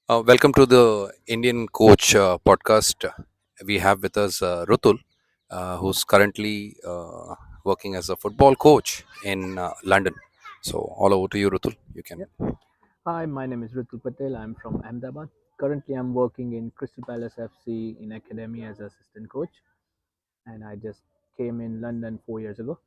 Welcome to the Indian Coach podcast. We have with us Rutul, who's currently working as a football coach in London. So, all over to you, Rutul. You can. Yep. Hi, my name is Ritul Patel. I'm from Ahmedabad. Currently, I'm working in Crystal Palace FC in academy as assistant coach, and I just came in London 4 years ago.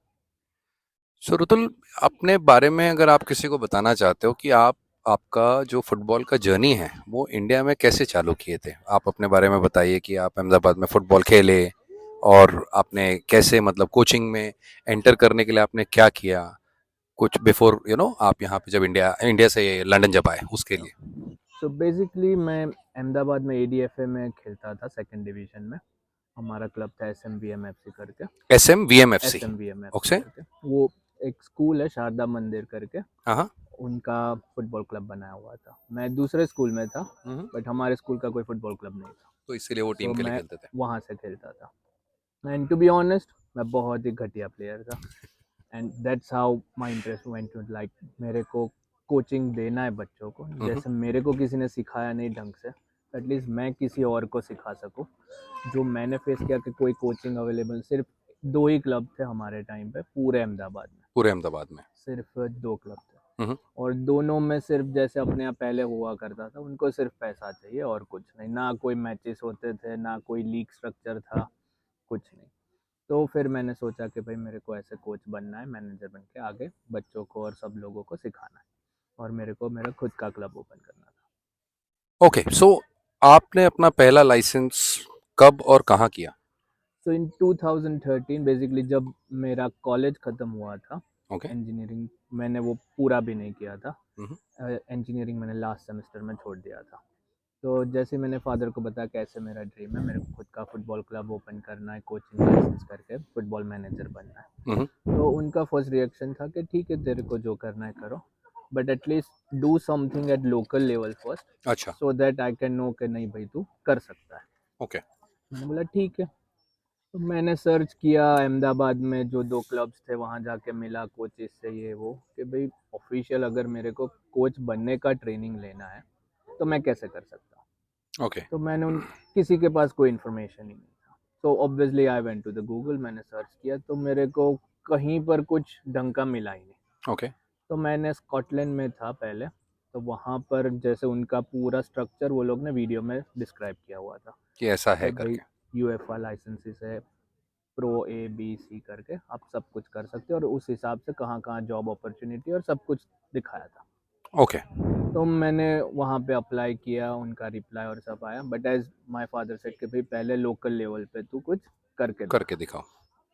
सो रुतुल, अपने बारे में अगर आप किसी को बताना चाहते हो कि आप आपका जो फुटबॉल का जर्नी है वो इंडिया में कैसे चालू किए थे, आप अपने बारे में बताइए कि आप अहमदाबाद में फुटबॉल खेले और आपने कैसे मतलब कोचिंग में एंटर करने के लिए आपने क्या किया, कुछ बिफोर आप यहाँ पे जब इंडिया इंडिया से लंदन जब आए उसके Sure. लिए। So basically, मैं अहमदाबाद में ADFA में खेलता था सेकंड डिवीजन में. हमारा क्लब था SMVMFC करके. SMVMFC। SMVMFC okay. करके वो एक स्कूल है शारदा मंदिर करके. हाँ हाँ। उनका फुटबॉल क्लब बनाया हुआ था. मैं दूसरे स्कूल में था, हम्म। बट हमारे स्कूल का कोई फुटबॉल क्लब नहीं था. तो इसीलिए वो टीम सो के लिए मैं खेलते थे। वहाँ से खेलता था. एंड टू बी ऑनेस्ट, मैं बहुत ही घटिया प्लेयर था. And that's how my interest went to, like मेरे को कोचिंग देना है बच्चों को. हम्म। जैसे मेरे को किसी ने सिखाया नहीं ढंग से, एटलीस्ट मैं किसी और को सिखा सकूँ. जो मैंने फेस किया कि कोई कोचिंग अवेलेबल, सिर्फ दो ही क्लब थे हमारे टाइम पे पूरे अहमदाबाद में. पूरे अहमदाबाद में। सिर्फ दो क्लब थे, हम्म। और दोनों में सिर्फ जैसे अपने यहाँ पहले हुआ करता था, उनको सिर्फ पैसा चाहिए और कुछ नहीं. ना कोई मैचेस होते थे, ना कोई लीग स्ट्रक्चर था, कुछ नहीं. तो फिर मैंने सोचा कि भाई मेरे को ऐसे कोच बनना है, मैनेजर बन के आगे बच्चों को और सब लोगों को सिखाना है, और मेरे को मेरा खुद का क्लब ओपन करना था. ओके, सो आपने अपना पहला लाइसेंस कब और कहाँ किया? सो इन 2013 बेसिकली, जब मेरा कॉलेज ख़त्म हुआ था, ओके। इंजीनियरिंग मैंने वो पूरा भी नहीं किया था. हम्म। इंजीनियरिंग मैंने लास्ट सेमेस्टर में छोड़ दिया था. तो जैसे मैंने फादर को बताया कैसे मेरा ड्रीम है, मेरे को खुद का फुटबॉल क्लब ओपन करना है, कोचिंग लाइसेंस करके फुटबॉल मैनेजर बनना है. हम्म। तो उनका फर्स्ट रिएक्शन था कि ठीक है, तेरे को जो करना है करो, but at least do something at local level first, अच्छा। So that I can know कि नहीं भाई तू कर सकता है. ओके। मैंने बोला ठीक है. तो मैंने सर्च किया अहमदाबाद में, जो दो क्लब्स थे वहाँ जाके मिला कोचेस से ये वो, कि भाई ऑफिशियल अगर मेरे को कोच बनने का ट्रेनिंग लेना है तो मैं कैसे कर सकता हूँ. ओके। तो मैंने उन किसी के पास कोई इन्फॉर्मेशन ही नहीं था. So obviously I went to the Google, मैंने सर्च किया, तो मेरे को कहीं पर कुछ ढंग का मिला ही नहीं. ओके। तो मैंने स्कॉटलैंड में था पहले, तो वहाँ पर जैसे उनका पूरा स्ट्रक्चर वो लोग ने वीडियो में डिस्क्राइब किया हुआ था कि ऐसा कि है भाई करके। यूएफए लाइसेंसेस है, प्रो ABC करके आप सब कुछ कर सकते हो, और उस हिसाब से कहाँ कहाँ जॉब अपॉर्चुनिटी और सब कुछ दिखाया था. ओके। तो मैंने वहाँ पे अप्लाई किया, उनका रिप्लाई और सब आया, but as my father said कि भाई पहले लोकल लेवल पे तू कुछ करके करके दिखा.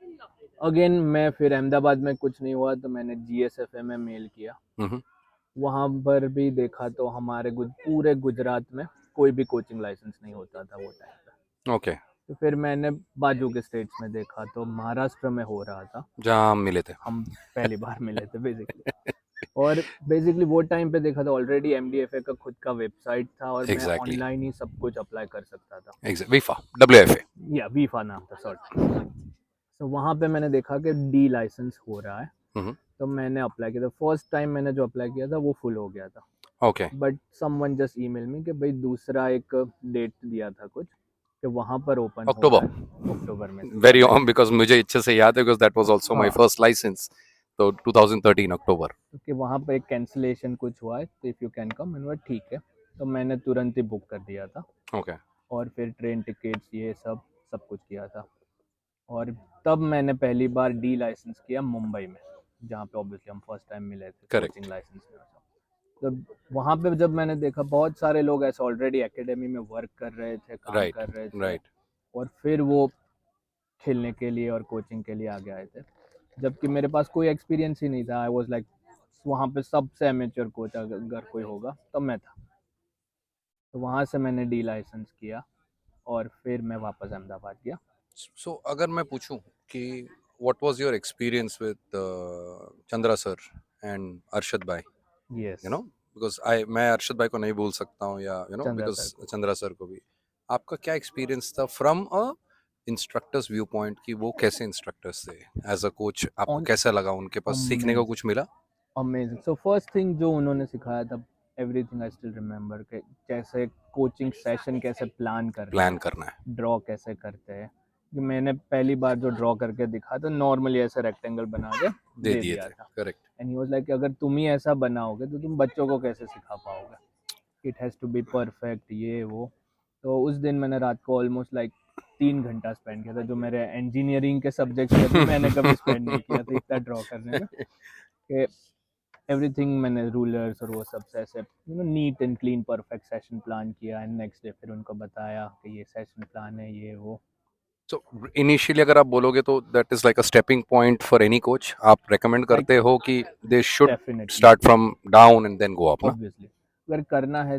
दिखाओ। अगेन मैं फिर अहमदाबाद में कुछ नहीं हुआ तो मैंने GSFA में मेल किया. हम्म। वहाँ पर भी देखा तो हमारे पूरे गुजरात में कोई भी कोचिंग लाइसेंस नहीं होता था वो टाइम पे. ओके। तो फिर मैंने बाजू के स्टेट्स में देखा तो महाराष्ट्र में हो रहा था. जहाँ हम मिले थे। हम पहली बार मिले थे बेसिकली. और बेसिकली वो टाइम पे देखा था, ऑलरेडी MDFA का खुद का वेबसाइट था, और मैं एग्जैक्टली। ऑनलाइन ही सब कुछ अप्लाई कर सकता था. वीफा, WFA। या वीफा नाम था, सॉरी. तो वहाँ पे मैंने देखा कि D लाइसेंस हो रहा है. हम्म। तो मैंने अप्लाई किया था. फर्स्ट टाइम मैंने जो अप्लाई किया था वो फुल हो गया था. Okay. But someone just email me कि भाई दूसरा एक डेट दिया था कुछ, कि वहाँ पर ओपन हो रहा अक्टूबर। है अक्टूबर में. या वेरी राइट. बिकॉज मुझे अच्छे से याद है, because that was also my हाँ. First license. तो 2013 अक्टूबर। तो कि वहाँ पर एक कैंसिलेशन कुछ हुआ है, तो इफ़ यू कैन कम. मैंने बोला ठीक है. तो मैंने तुरंत ही बुक कर दिया था, ओके। और फिर ट्रेन टिकट्स ये सब सब कुछ किया था. और तब मैंने पहली बार D लाइसेंस किया मुंबई में, जहाँ पे ऑब्वियसली हम फर्स्ट टाइम मिले थे कोचिंग करेक्ट। लाइसेंस में. तो वहाँ पे जब मैंने देखा बहुत सारे लोग ऐसे ऑलरेडी एकेडमी में वर्क कर रहे थे, काम राइट। कर रहे थे, राइट। और फिर वो खेलने के लिए और कोचिंग के लिए आगे आए थे, जबकि मेरे पास कोई एक्सपीरियंस ही नहीं था. आई वाज लाइक वहाँ पे सबसे एमेच्योर कोच अगर कोई होगा तो मैं था. तो वहाँ से मैंने D लाइसेंस किया, और फिर मैं वापस अहमदाबाद गया. सो अगर मैं पूछूं कि what was your experience with Chandra sir and Arshad भाई, यस. बिकॉज आई मैं अरशद भाई को नहीं भूल सकता हूँ, या चंद्रा बिकॉज सर को. चंद्रा सर को भी। आपका क्या एक्सपीरियंस था from a instructors view point, कि वो कैसे इंस्ट्रक्टर्स थे एज अ कोच, आपको ऑन कैसा लगा, उनके पास सीखने को अमेजिंग. कुछ मिला? अमेजिंग. सो फर्स्ट थिंग जो उन्होंने सिखाया था, एवरीथिंग आई स्टिल रिमेम्बर कि कैसे कोचिंग सेशन कैसे प्लान करना प्लान है, करना है। ड्रॉ कैसे करते हैं। कि मैंने पहली बार जो ड्रॉ करके दिखा तो नॉर्मली ऐसे रेक्टेंगल बना के दे दे दिए दिया थे, था। Correct. And he was like अगर तुम ही ऐसा बनाओगे तो तुम बच्चों को कैसे सिखा पाओगे, it has to be perfect, ये वो। तो उस दिन मैंने रात को ऑलमोस्ट लाइक 3 घंटा स्पेंड किया था, जो मेरे इंजीनियरिंग के सब्जेक्ट्स में भी मैंने कभी स्पेंड नहीं किया था इतना ड्रॉ करने में। कि एवरीथिंग मैंने रूलर्स और वो सब से ऐसे neat and clean perfect session plan किया। एंड नेक्स्ट डे फिर उनको बताया कि ये सेशन प्लान है, ये वो। सो इनिशियली अगर आप बोलोगे तो that is like a stepping point for any coach, आप रेकमेंड लाइक करते हो कि they should definitely, start from down and then go up ना? ऑब्वियसली अगर करना है,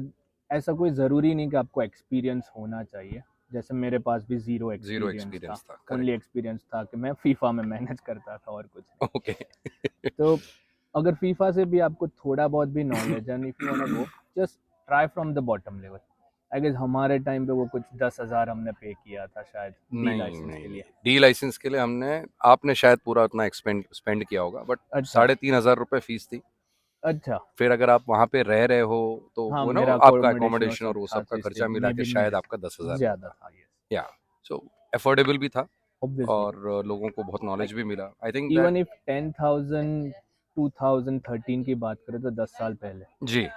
ऐसा कोई ज़रूरी नहीं कि आपको एक्सपीरियंस होना चाहिए। जैसे मेरे पास भी ज़ीरो जीरो एक्सपीरियंस था, एक्सपीरियंस था, ओनली करेक्ट। एक्सपीरियंस था कि मैं फीफा में मैनेज करता था और कुछ नहीं। ओके। तो अगर फीफा से भी आपको थोड़ा बहुत भी नॉलेज है, if you want go, just try from the bottom level. I guess हमारे टाइम पे वो कुछ 10,000 हमने पे किया था शायद डी नहीं लाइसेंस नहीं के नहीं, लिए। डी लाइसेंस के लिए हमने, आपने शायद पूरा उतना स्पेंड किया होगा, बट अच्छा 3,500 रुपये फीस थी। अच्छा। फिर अगर आप वहाँ पे रह रहे हो तो हाँ वो ना मेरा आपका अकोमोडेशन और अकोमोडेशन सब और वो था, सब का तो इसलिए खर्चा मिला मे के बी शायद आपका 10,000 ज़्यादा होगा। था, यस, या सो अफोर्डेबल भी था, ऑब्वियसली। और लोगों को बहुत नॉलेज लाइक भी मिला, I think that. Even if 10,000 2013 की बात करें तो 10 साल पहले, जी,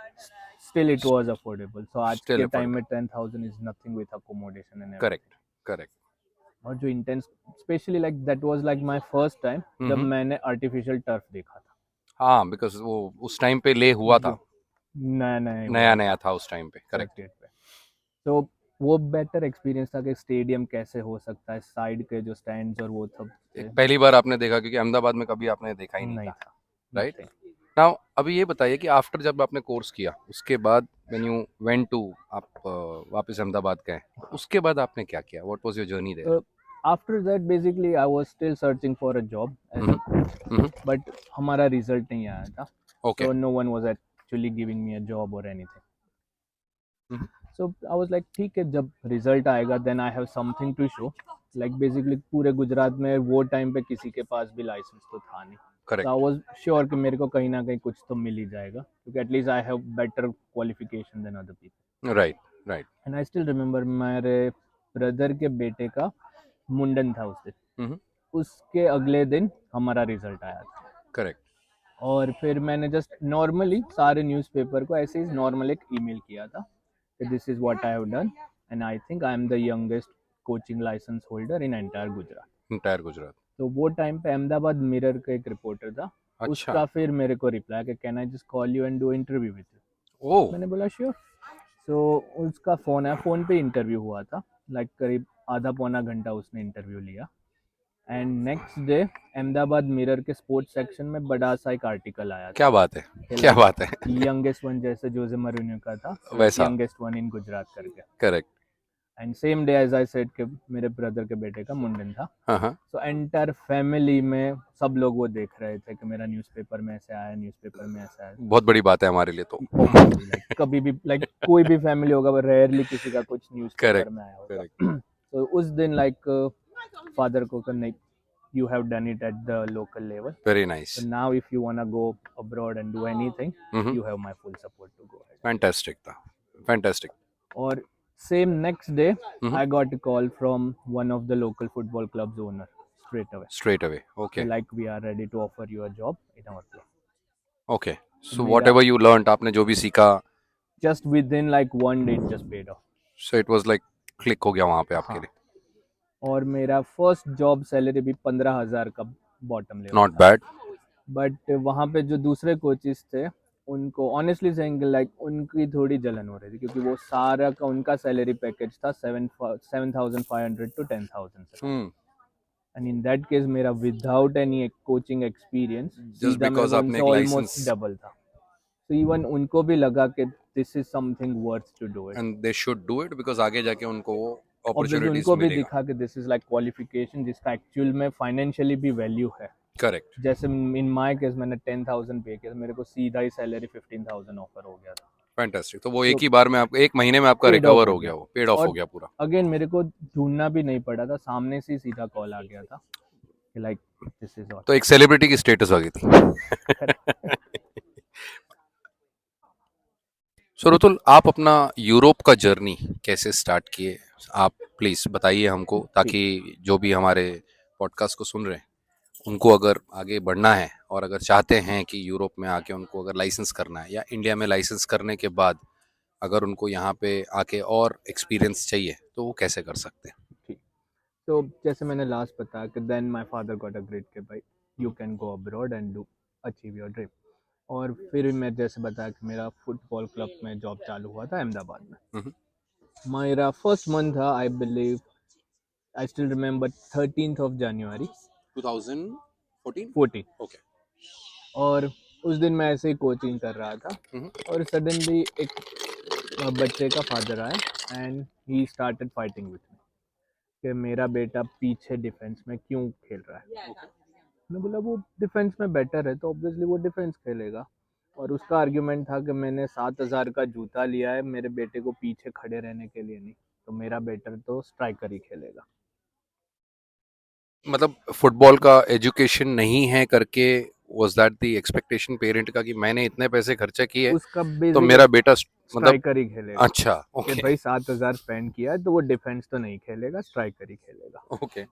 स्टिल इट वाज अफोर्डेबल। सो आज स्टिल के टाइम अफोर्डेबल, में 10,000 is nothing with accommodation and correct everything. Correct. और जो intense, specially like that was like my first time जब मैंने आर्टिफिशियल टर्फ देखा था। हाँ, बिकॉज वो उस टाइम पे ले हुआ था, जो नया नया ही नया हुआ नया था था उस टाइम पे, करेक्ट। सर्किट पे। तो वो बेटर एक्सपीरियंस था कि स्टेडियम कैसे हो सकता है, साइड के जो स्टैंड्स और वो सब थे। एक पहली बार आपने देखा, क्योंकि अहमदाबाद में कभी आपने देखा ही नहीं नहीं था, था, राइट? नथिंग। नाउ अभी ये बताइए कि आफ्टर जब आपने कोर्स किया, उसके बाद व्हेन यू वेंट टू, आप वापस अहमदाबाद गए, तो उसके बाद आपने क्या किया? What was your journey there? After that basically I was still searching for a job as a coach, but हमारा रिजल्ट नहीं आया था। Okay. So no one was actually giving me a job और anything. So I was like ठीक है, जब रिजल्ट आएगा then I have something to show. Like basically पूरे गुजरात में वो टाइम पे किसी के पास भी लाइसेंस तो था नहीं। तो आई करेक्ट, वाज श्योर कि मेरे को कहीं ना कहीं कुछ तो मिल ही जाएगा, क्योंकि at least I have better qualification than other people. Right right. And I still remember मेरे ब्रदर के बेटे का मुंडन था उस दिन। उसके अगले दिन हमारा रिजल्ट आया था। करेक्ट। और फिर मैंने जस्ट नॉर्मली सारे न्यूज़पेपर को ऐसे ही नॉर्मल एक ईमेल किया था कि this is what I have done and I think I am the youngest coaching licence holder in entire Gujarat. Entire Gujarat. तो वो टाइम पे अहमदाबाद मिरर का एक रिपोर्टर था, अच्छा। उसका फिर मेरे को रिप्लाई कि can I just call you and do interview with you. Oh. मैंने बोला श्योर। सो उसका फ़ोन है, फ़ोन पे इंटरव्यू हुआ था। लाइक करीब आधा पौना घंटा उसने इंटरव्यू लिया। And next day Ahmedabad mirror के स्पोर्ट्स सेक्शन में बड़ा सा एक आर्टिकल आया था क्या बात है, कि क्या लाइक बात है। यंगेस्ट वन, जैसे जोजे मरूनियो का था, वैसा। यंगेस्ट वन इन गुजरात करके। Correct. And same day as I said कि मेरे ब्रदर के बेटे का मुंडन था। हाँ हाँ। सो एंटायर फैमिली में सब लोग वो देख रहे थे कि मेरा न्यूज़पेपर में ऐसे आया, न्यूज़पेपर में ऐसे आया। बहुत बड़ी बात है हमारे लिए तो। ऑब्वियसली लाइक कभी भी लाइक कोई भी फैमिली होगा, रेयरली किसी का कुछ न्यूज़पेपर करेक्ट में आया होगा। करेक्ट। तो उस दिन लाइक फादर को नहीं, you have done it at the local level. Very So nice. now if you want to go abroad and do anything, you have my full support to go ahead. Fantastic था, fantastic. और same next day, I got a call from one of the local football club's owner straight away. Straight away, So okay. like we are ready to offer you a job in our club. Okay, So सो मेरा whatever you learned, आपने जो भी सीखा, just within like 1 day it just paid off. So it was like click हो गया वहां पे आपके हाँ, लिए। और मेरा फर्स्ट जॉब सैलरी भी 15,000 का बॉटम लेवल नॉट था। बैड। बट वहाँ पे जो दूसरे कोचेस थे, उनको ऑनेस्टली सेइंग लाइक उनकी थोड़ी जलन हो रही थी, क्योंकि वो सारा का उनका सैलरी पैकेज था 7,500 to 10,000। And in that case मेरा without any coaching experience just सीधा मेरे बिकॉज को आपने उनसे एक ऑलमोस्ट लाइसेंस, डबल था। तो इवन उनको भी लगा कि this is something worth to do it. And they should do it because आगे जाके उनको वो ऑब्वियसली अपॉर्चुनिटीज उनको भी मिलेगा। दिखा कि दिस इज लाइक क्वालिफिकेशन जिसका एक्चुअल में फाइनेंशियली भी वैल्यू है। करेक्ट। जैसे इन माय केस मैंने 10,000 पे किया, मेरे को सीधा ही सैलरी 15,000 ऑफर हो गया था। फैंटास्टिक। तो वो तो एक ही बार में आपको, एक महीने में आपका पेड ऑफ रिकवर हो हो गया। गया, वो पेड ऑफ हो और गया पूरा। अगेन मेरे को ढूंढना भी नहीं पड़ा था, सामने से ही सीधा कॉल आ गया था कि लाइक दिस इज ऑल। तो एक सेलिब्रिटी की स्टेटस आ गई थी। सो रुतुल, आप अपना यूरोप का जर्नी कैसे स्टार्ट किए? आप प्लीज बताइए हमको, ठीक। ताकि जो भी हमारे पॉडकास्ट को सुन रहे हैं उनको अगर आगे बढ़ना है और अगर चाहते हैं कि यूरोप में आके उनको अगर लाइसेंस करना है या इंडिया में लाइसेंस करने के बाद अगर उनको यहाँ पे आके और एक्सपीरियंस चाहिए तो वो कैसे कर सकते हैं? ठीक। तो जैसे मैंने लास्ट बताया कि then my father got a great कि भाई you can go abroad and do achieve your dream. और फिर मैं जैसे बताया कि मेरा फुटबॉल क्लब में जॉब चालू हुआ था अहमदाबाद में। हम्म, मेरा फर्स्ट मंथ था, I believe, I still remember 13th of January 2014? 14। Okay. और उस दिन मैं ऐसे ही कोचिंग कर रहा था हम्म, और सडनली एक बच्चे का फादर आया and he started fighting with me कि मेरा बेटा पीछे डिफेंस में क्यों खेल रहा है। मैंने बोला वो डिफेंस में बेटर है तो ऑब्वियसली वो डिफेंस खेलेगा। और उसका आर्ग्यूमेंट था कि मैंने 7,000 का जूता लिया है मेरे बेटे को पीछे खड़े रहने के लिए नहीं, तो मेरा बेटर तो स्ट्राइकर ही खेलेगा। मतलब फुटबॉल का एजुकेशन नहीं है करके was that the expectation parent का कि मैंने इतने पैसे खर्चा किए उसका तो बेसिक मेरा बेटा मतलब? स्ट्राइकर ही खेलेगा अच्छा, कि ओके। भाई 7,000 स्पेंड किया है तो वो डिफेंस तो नहीं खेलेगा, स्ट्राइकर ही खेलेगा। ओके।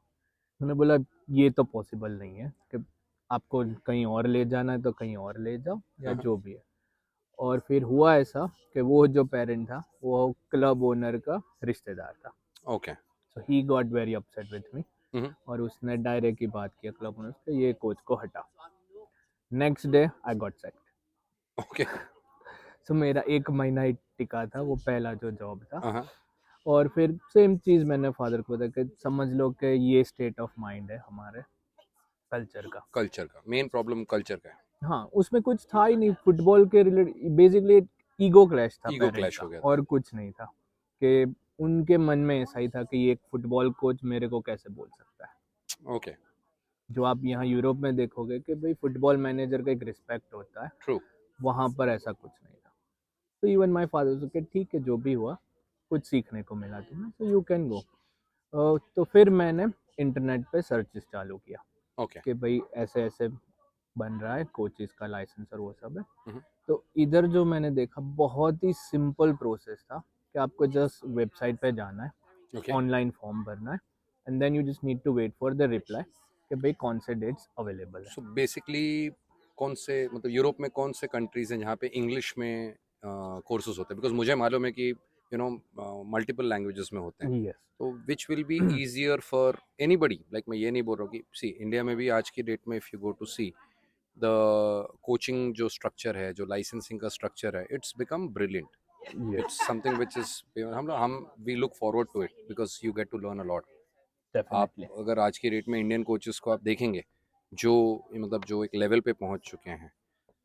मैंने बोला ये तो पॉसिबल नहीं है कि आपको कहीं और ले जाना है तो कहीं और ले जाओ या हाँ, जो भी है। और फिर हुआ ऐसा कि वो जो पेरेंट था वो क्लब ओनर का रिश्तेदार था। Okay. So he got very upset with me hmm, और उसने डायरेक्ट ही बात किया क्लब ओनर से, ये कोच को हटा। Next day I got sacked. Okay. So मेरा 1 महीना ही टिका था वो पहला जो जॉब था। हाँ, और फिर सेम चीज़ मैंने फादर को बताया कि समझ लो कि ये स्टेट ऑफ माइंड है हमारे कल्चर का। कल्चर का मेन प्रॉब्लम कल्चर का है। हाँ, उसमें कुछ था ही नहीं फुटबॉल के रिलेट, बेसिकली ईगो क्लैश था ईगो पेरेंट्स क्लैश का हो गया था। और कुछ नहीं था कि उनके मन में ऐसा ही था कि ये एक फुटबॉल कोच मेरे को कैसे बोल सकता है। ओके। जो आप यहाँ यूरोप में देखोगे कि भाई फुटबॉल मैनेजर का एक रिस्पेक्ट होता है, ट्रू। वहाँ पर ऐसा कुछ नहीं था। तो इवन माई फादर के ठीक है जो भी हुआ कुछ सीखने को मिला तुम्हें तो यू कैन गो। तो फिर मैंने इंटरनेट पे सर्चेस चालू किया ओके। कि भाई ऐसे ऐसे बन रहा है कोचेस का लाइसेंस और वो सब है। हम्म, तो इधर जो मैंने देखा बहुत ही सिंपल प्रोसेस था कि आपको जस्ट वेबसाइट पे जाना है, ओके। ऑनलाइन फॉर्म भरना है and then you just need to wait for the reply कि भाई कौन से डेट्स अवेलेबल है। सो बेसिकली कौन से मतलब यूरोप में कौन से कंट्रीज हैं जहाँ पे इंग्लिश में कोर्सेज होते हैं? बिकॉज मुझे मालूम है कि मल्टीपल लैंग्वेजेस में होते हैं। यस। तो which will be easier for anybody, like मैं ये नहीं बोल रहा हूँ कि सी इंडिया में भी आज की डेट में if you go to see the coaching जो स्ट्रक्चर है, जो लाइसेंसिंग का स्ट्रक्चर है, it's become brilliant. Yes. It's something which is हम we look forward to it because you get to learn a lot. आप definitely. अगर आज की डेट में इंडियन कोचेस को आप देखेंगे जो मतलब जो एक लेवल पे पहुंच चुके हैं,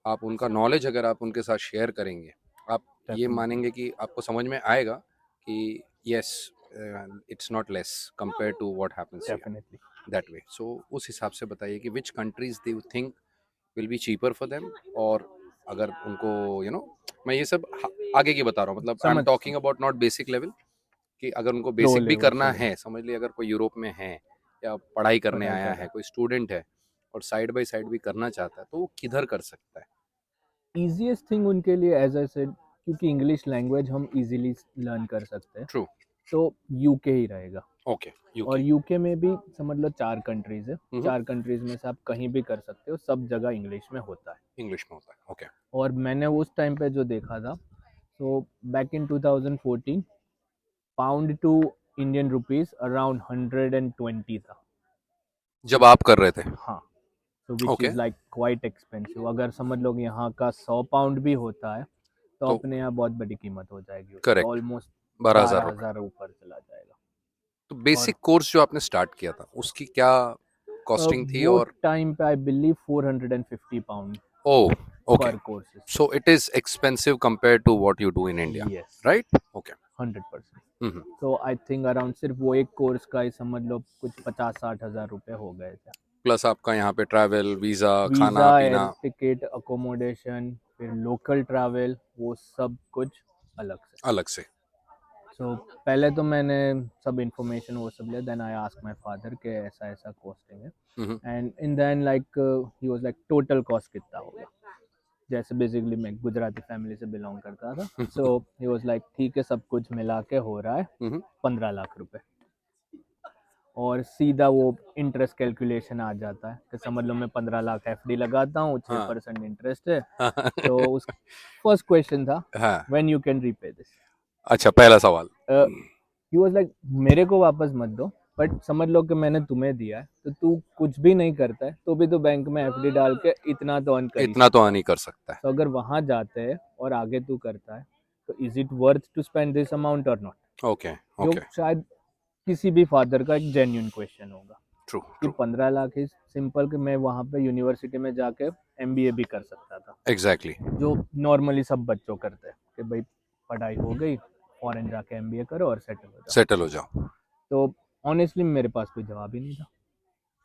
आप उनका नॉलेज अगर आप उनके साथ शेयर करेंगे, आप ये डेफिनेटली। मानेंगे कि आपको समझ में आएगा कि yes, it's not less compare to what happens here definitely. That way. So उस हिसाब से बताइए कि which countries they you think will be cheaper for them, और अगर उनको मैं ये सब आगे की बता रहा हूँ, मतलब आई एम समझ talking about not basic level, कि अगर उनको प्रो बेसिक भी लेवल करना से ले है, समझ लीजिए अगर कोई यूरोप में है या पढ़ाई करने पढ़ाई आया कर है, रहा कोई स्टूडेंट है और साइड बाय साइड भी करना चाहता है, तो वो किधर कर सकता है? है। ईजीएस्ट थिंग उनके लिए एज आई सेड, क्योंकि इंग्लिश लैंग्वेज हम इजीली लर्न कर सकते हैं, ट्रू। तो यूके ही रहेगा। ओके, और यूके। यूके में भी समझ लो 4 कंट्रीज है, 4 कंट्रीज में से आप कहीं भी कर सकते हो, सब जगह इंग्लिश में होता है। इंग्लिश में होता है, ओके। और मैंने उस टाइम पे जो देखा था, तो back in 2014 pound to Indian rupees around 120 था। जब आप कर रहे थे? हाँ। तो which okay. Is like quite expensive. अगर समझ लो कि यहाँ का 100 पाउंड भी होता है तो तो अपने यहाँ बहुत बड़ी कीमत हो जाएगी उसकी, करेक्ट, ऑलमोस्ट 12,000 रुपये। 12,000 ऊपर चला जाएगा। तो और बेसिक कोर्स जो आपने स्टार्ट किया था उसकी क्या कॉस्टिंग थी? वो और टाइम पे I believe 450 pound oh, okay. पर courses. So it is expensive compare to what you do in India, yes. Right? Okay. 100%। Hmm. तो आई थिंक अराउंड सिर्फ वो एक कोर्स का ही समझ लो कुछ 50-60 हज़ार रुपये हो गए थे। प्लस आपका यहाँ पे ट्रैवल, वीजा, वीज़ा, खाना एयर पीना टिकट, अकोमोडेशन, फिर लोकल ट्रैवल, वो सब कुछ अलग से। अलग से। सो पहले तो मैंने सब इन्फॉर्मेशन वो सब लिया, then I ask my father कि ऐसा ऐसा कॉस्टिंग है hmm. And in then like he was like total cost कितना होगा। जैसे बेसिकली मैं गुजराती फैमिली से बिलोंग करता था, सो ही वाज लाइक ठीक है सब कुछ मिला के हो रहा है 15 लाख रुपए, और सीधा वो इंटरेस्ट कैलकुलेशन आ जाता है कि समझ लो मैं 15 लाख एफडी लगाता हूँ, 6% इंटरेस्ट है, तो उस फर्स्ट क्वेश्चन था हाँ, when you can repay this. अच्छा पहला सवाल। ही वाज लाइक मेरे को वापस मत दो, बट समझ लो कि मैंने तुम्हें दिया है तो तू कुछ भी नहीं करता है तो भी तो बैंक में एफडी डाल के इतना तो अर्न कर ही इतना तो सकता है। अर्न ही कर सकता है। तो अगर वहां जाते हैं और आगे तू करता है तो is it worth to spend this amount और नॉट, ओके, जो ओके, शायद किसी भी फादर का एक जेन्युइन क्वेश्चन होगा ट्रू, कि ट्रू, 15 लाख इज सिंपल कि मैं वहाँ पे यूनिवर्सिटी में जाके एमबीए भी कर सकता था, एग्जैक्टली, जो नॉर्मली सब बच्चों करते हैं कि भाई पढ़ाई हो गई, फॉरेन जाके एमबीए करो और सेटल हो जाओ। सेटल हो जाओ। तो ऑनेस्टली मेरे पास कोई जवाब ही नहीं था।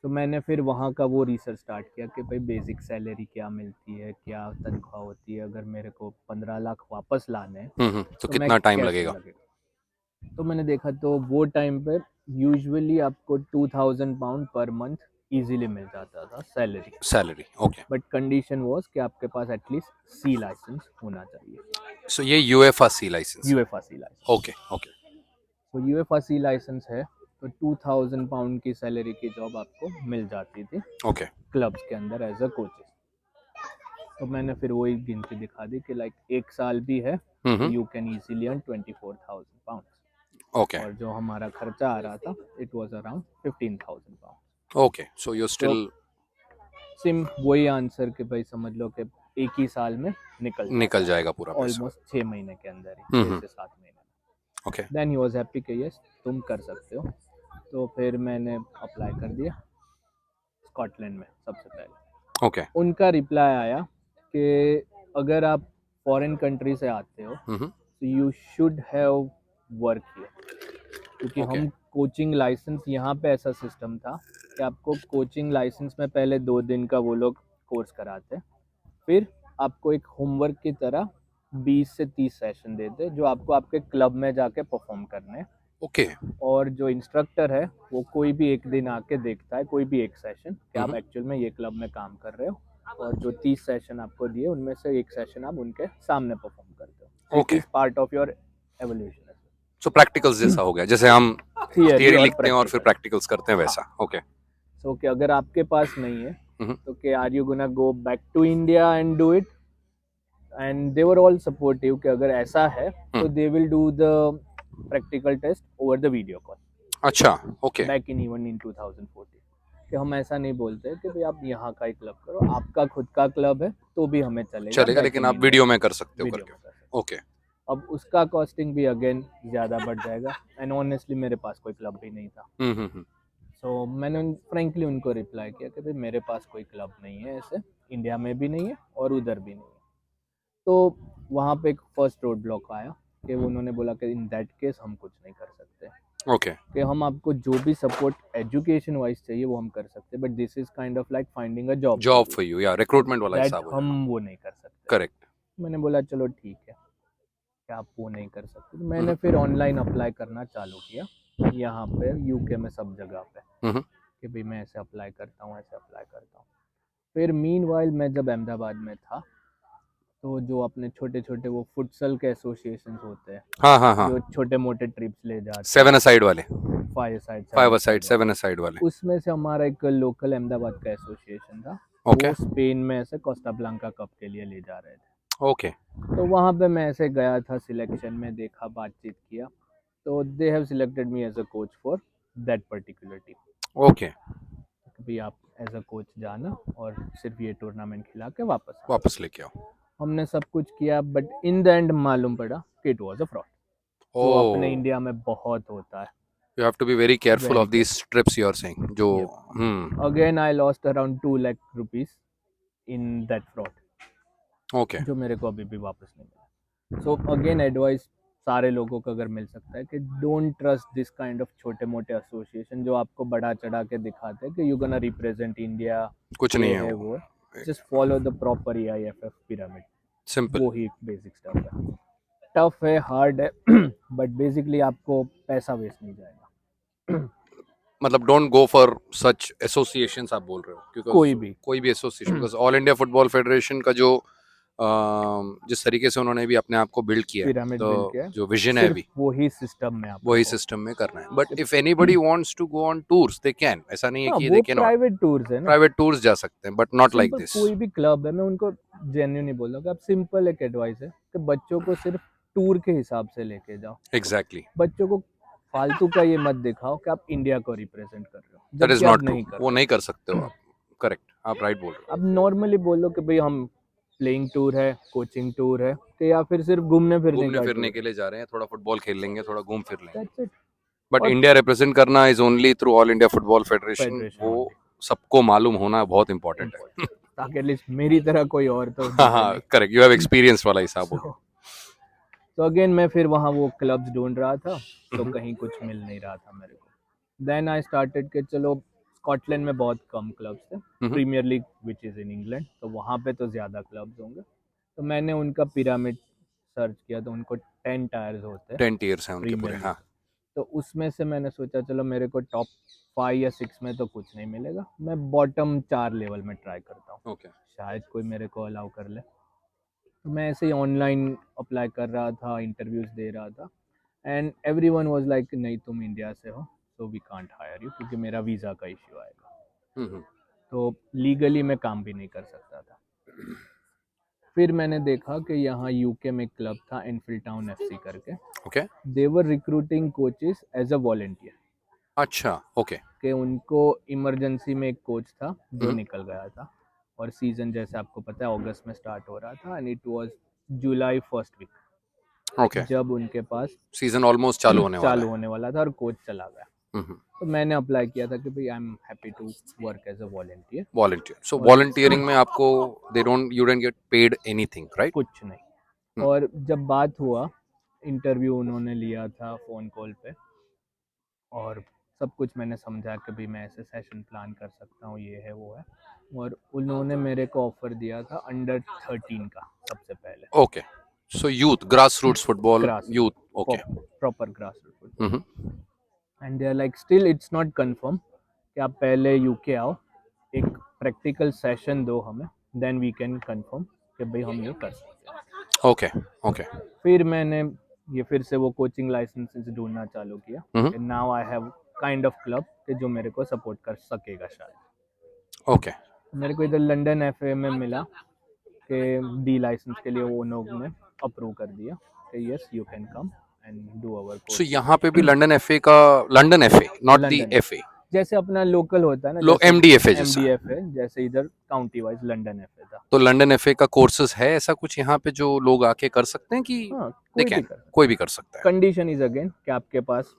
तो मैंने फिर वहाँ का वो रिसर्च स्टार्ट किया कि भाई बेसिक सैलरी क्या मिलती है, क्या तनख्वाह होती है, अगर मेरे को 15 लाख वापस लाने हैं तो तो मैं कितना टाइम कैसे लगेगा? लगेगा। तो मैंने देखा तो वो टाइम पे यूजुअली आपको 2000 पाउंड पर मंथ इजीली मिल जाता था salary, salary, okay. But condition was कि आपके पास एटलीस्ट सी लाइसेंस होना चाहिए, सो ये यूएफए सी लाइसेंस है। यूएफए सी लाइसेंस। ओके, ओके, तो यूएफए सी लाइसेंस है तो 2000 पाउंड की सैलरी की जॉब आपको मिल जाती थी ओके, क्लब्स के अंदर एज अ कोचेस। तो मैंने फिर वही गिनती दिखा दी कि लाइक एक साल भी है तो you can easily earn 24,000 pound, okay, और जो हमारा खर्चा आ रहा था it was around 15,000 pound. Okay, so you तो स्टिल सिम वही आंसर कि भाई समझ लो कि एक ही साल में निकल निकल जाता जाएगा पूरा है, पैसा। ऑलमोस्ट 6 महीने के अंदर ही, 6 से 7 महीने में। Okay, then he was happy कि यस तुम कर सकते हो। तो फिर मैंने अप्लाई कर दिया स्कॉटलैंड में सबसे पहले। ओके, उनका रिप्लाई आया कि अगर आप फॉरेन कंट्री से आते हो तो you should have work here, क्योंकि ओके, हम कोचिंग लाइसेंस यहाँ पे ऐसा सिस्टम था कि आपको कोचिंग लाइसेंस में पहले 2 दिन का वो लोग कोर्स कराते, फिर आपको एक होमवर्क की तरह 20 से 30 सेशन देते जो आपको आपके क्लब में जाके परफॉर्म करने हैं। ओके, और जो इंस्ट्रक्टर है वो कोई भी एक दिन आके देखता है, कोई भी एक सेशन कि आप एक्चुअल में ये क्लब में काम कर रहे हो, और जो 30 सेशन आपको दिए उनमें से एक सेशन आप उनके सामने परफॉर्म करते हो। It okay. Is part of your evolution. So practicals जैसा हो गया, जैसे हम थियरी थियरी और लिखते हैं और फिर प्रैक्टिकल। प्रैक्टिकल्स करते हैं हाँ, वैसा। ओके, सो कि अगर आपके पास नहीं है तो कि are you gonna go back to India and do it, and they were all supportive कि अगर ऐसा है तो they will do the practical test over the video call. अच्छा, okay, back in even in 2014 कि हम ऐसा नहीं बोलते कि भाई आप यहाँ का ही क्लब करो, आपका खुद का क्लब है तो भी हमें चलेगा चलेगा, बैक लेकिन इन आप इंडिया, वीडियो में कर सकते हो वीडियो करके। में कर सकते। ओके, अब उसका कॉस्टिंग भी अगेन ज़्यादा बढ़ जाएगा, एंड ऑनेस्टली मेरे पास कोई क्लब भी नहीं था। सो मैंने फ्रेंकली उनको रिप्लाई किया कि भाई मेरे पास कोई क्लब नहीं है, ऐसे इंडिया में भी नहीं है और उधर भी नहीं है। तो वहाँ पे एक फर्स्ट रोड ब्लॉक आया कि उन्होंने बोला कि इन दैट केस हम कुछ नहीं कर सकते, ओके, कि हम आपको जो भी सपोर्ट एजुकेशन वाइज चाहिए वो हम कर सकते हैं, but this is kind of like finding a job job for you, या रिक्रूटमेंट वाला दैट हिसाब हो हम जाएगा। वो नहीं कर सकते। करेक्ट। मैंने बोला चलो ठीक है कि आप वो नहीं कर सकते। तो मैंने फिर ऑनलाइन अप्लाई करना चालू किया यहाँ पे यूके में सब जगह पे कि भाई मैं ऐसे अप्लाई करता हूँ, ऐसे अप्लाई करता हूँ। फिर मीनवाइल मैं जब अहमदाबाद में था तो जो अपने छोटे छोटे वो फुटसल के एसोसिएशंस होते हैं हाँ, हाँ, हाँ, जो छोटे मोटे ट्रिप्स ले जाते हैं, 7 असाइड वाले, five side 5 seven aside, side 7 aside वाले। उसमें से हमारा एक लोकल अहमदाबाद का एसोसिएशन था, ओके, वो स्पेन में ऐसे कोस्टा ब्लांका कप के लिए ले जा रहे थे। ओके, तो वहाँ पे मैं ऐसे गया था, सिलेक्शन में देखा, बातचीत किया, तो they have selected me as a coach for that particular team. Okay, भी आप एज अ कोच जाना और सिर्फ ये टूर्नामेंट खिला के वापस आना। वापस लेके आओ। हमने सब कुछ किया, बट इन द एंड मालूम पड़ा कि इट वाज अ फ्रॉड, जो अपने ओह, इंडिया में बहुत होता है। You have to be very careful very of these careful. Trips you are saying जो। Yep. Again, I lost around 2 lakh rupees in that fraud, okay, जो मेरे को अभी भी वापस नहीं मिला। सो अगेन एडवाइस सारे लोगों को अगर मिल सकता है कि don't trust this kind of छोटे मोटे एसोसिएशन जो आपको बढ़ा चढ़ा के दिखाते हैं कि यू गोना रिप्रेजेंट इंडिया, कुछ नहीं ये है है वो, वो है। Just follow the proper AIFF pyramid, simple. वो ही बेसिक स्टफ है। टफ है, हार्ड है, बट बेसिकली आपको पैसा वेस्ट नहीं जाएगा। मतलब don't go for such associations आप बोल रहे हो, कोई बिकॉज भी कोई भी association, because all India football federation का जो जिस तरीके से उन्होंने भी अपने आप को बिल्ड किया है, पिरामिड बिल्ड किया है, जो विजन है सिर्फ अभी वही सिस्टम में आप वही रहो। सिस्टम में करना है। But if anybody wants to go on tours they can, ऐसा नहीं है हाँ, कि दे वो कैन नॉट। प्राइवेट टूर्स है ना। प्राइवेट टूर्स जा सकते हैं but not like simple this. कोई भी क्लब है, मैं उनको जेन्युइन ही बोल रहा हूँ कि आप सिंपल एक एडवाइस है कि बच्चों को सिर्फ टूर के हिसाब से लेके जाओ। एग्जैक्टली, बच्चों को फालतू का ये मत दिखाओ कि आप इंडिया को रिप्रेजेंट कर रहे हो, दैट इज जबकि आप नॉट ट्रू, नहीं कर वो रहे नहीं कर सकते हो हो। आप। करेक्ट, आप राइट बोल रहे अब नॉर्मली बोलो कि भाई हम प्लेइंग टूर है, कोचिंग टूर है, कि या फिर सिर्फ घूमने हो। फिरने घूमने का फिरने टूर के है। लिए जा रहे हैं, थोड़ा फुटबॉल खेल लेंगे, थोड़ा घूम फिर लेंगे। That's it. बट और इंडिया रिप्रेजेंट करना is only through all India football federation, federation वो ओनली सबको मालूम होना बहुत इंपॉर्टेंट है। इम्पोर्टेंट, ताकि एटलीस्ट मेरी तरह कोई और तो हाँ दिखे हाँ नहीं। करेक्ट, यू हैव एक्सपीरियंस वाला हिसाब हो सो तो अगेन मैं फिर वहाँ वो क्लब्स ढूंढ रहा था, तो गया। कहीं कुछ मिल नहीं रहा था मेरे को। देन आई स्टार्टेड कि चलो, स्कॉटलैंड में बहुत कम क्लब्स थे, Premier League which is in England, तो वहाँ पे तो ज़्यादा क्लब्स होंगे। तो मैंने उनका पिरामिड सर्च किया, तो उनको 10 टायर्स होते हैं 10 टीयर्स हैं उनके प्रीमियर पूरे, लीग। हाँ। तो उसमें से मैंने सोचा चलो मेरे को टॉप 5 या 6 में तो कुछ नहीं मिलेगा, मैं बॉटम 4 लेवल में ट्राई करता हूँ, ओके, शायद कोई मेरे को अलाउ कर ले। तो मैं ऐसे ही ऑनलाइन अप्लाई कर रहा था, इंटरव्यूज़ दे रहा था, and every one was like नहीं तुम इंडिया से हो, so we can't hire you, क्योंकि मेरा वीज़ा का इश्यू आएगा, हम्म, तो लीगली मैं काम भी नहीं कर सकता था। फिर मैंने देखा कि यहाँ यूके में क्लब था एनफील्ड टाउन एफसी करके, okay, they were recruiting coaches as a volunteer, अच्छा, ओके, कि उनको इमरजेंसी में एक कोच था जो हम्म, निकल गया था, और सीज़न जैसे आपको पता है अगस्त में स्टार्ट हो रहा था, and it was July first okay, week जब उनके पास सीजन ऑलमोस्ट चालू होने वाला चालू है। होने वाला था और कोच चला गया। हम्म, तो मैंने अप्लाई किया था कि भाई I am happy to work as a volunteer, volunteer, so और वॉलंटियरिंग में आपको they don't you don't get paid anything, right? कुछ नहीं। और जब बात हुआ, इंटरव्यू उन्होंने लिया था फ़ोन कॉल पे, और सब कुछ मैंने समझा कि भाई मैं ऐसे सेशन प्लान कर सकता हूँ, ये है वो है, और उन्होंने मेरे को ऑफ़र दिया था अंडर 13 का सबसे पहले, okay, so youth grass roots football grass youth, okay. Proper grass root football. Hmm, and they are like still it's not confirm कि आप पहले यूके आओ, एक प्रैक्टिकल सेशन दो हमें, देन वी कैन कंफर्म कि भाई हम ये कर सकते हैं। ओके, ओके, फिर मैंने ये फिर से वो कोचिंग लाइसेंसेस ढूंढना चालू किया हम्म, कि now I have kind of club कि जो मेरे को सपोर्ट कर सकेगा शायद। ओके, मेरे को इधर लंदन एफए में मिला कि डी लाइसेंस के लिए वो लोगों ने अप्रूव कर दिया कि yes you can come and do our so course. यहाँ पे भी लंदन एफए का, London FA not the London FA, जैसे अपना लोकल होता है ना, लो जैसे एमडीएफए जैसा। एमडीएफ है, जैसे इधर काउंटी वाइज लंदन एफए था। तो लंदन एफए का कोर्सेज है ऐसा कुछ यहाँ पे जो लोग आके कर सकते हैं कि हाँ, दे कोई भी कैन, कर सकता कोई है। भी कर सकता है? कंडीशन इज अगेन कि आपके पास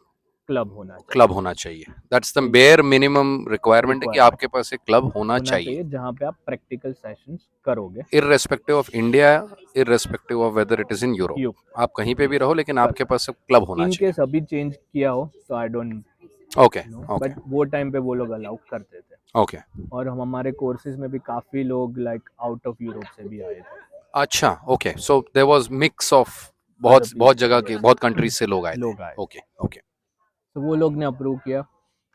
क्लब होना क्लब चाहिए, होना चाहिए, दैट्स द कि बेयर मिनिमम रिक्वायरमेंट है कि रिक्वायरमेंट आपके पास एक क्लब होना होना चाहिए, चाहिए जहाँ पे आप प्रैक्टिकल सेशंस करोगे। Irrespective of India, irrespective of whether it is in Europe. You आप कहीं पे भी रहो लेकिन कर आपके पास एक क्लब होना इन चाहिए। केस अभी चेंज किया हो तो I don't okay, no, okay, but वो टाइम पे वो लोग अलाउ करते थे। ओके, और हम हमारे कोर्सेज में भी काफ़ी लोग लाइक आउट ऑफ यूरोप से भी आए थे, अच्छा, okay, so there was mix of other बहुत बहुत जगह के, बहुत पीपल, कंट्रीज से लोग आए थे। लोग आए थे। ओके, ओके, तो वो लोग ने अप्रूव किया।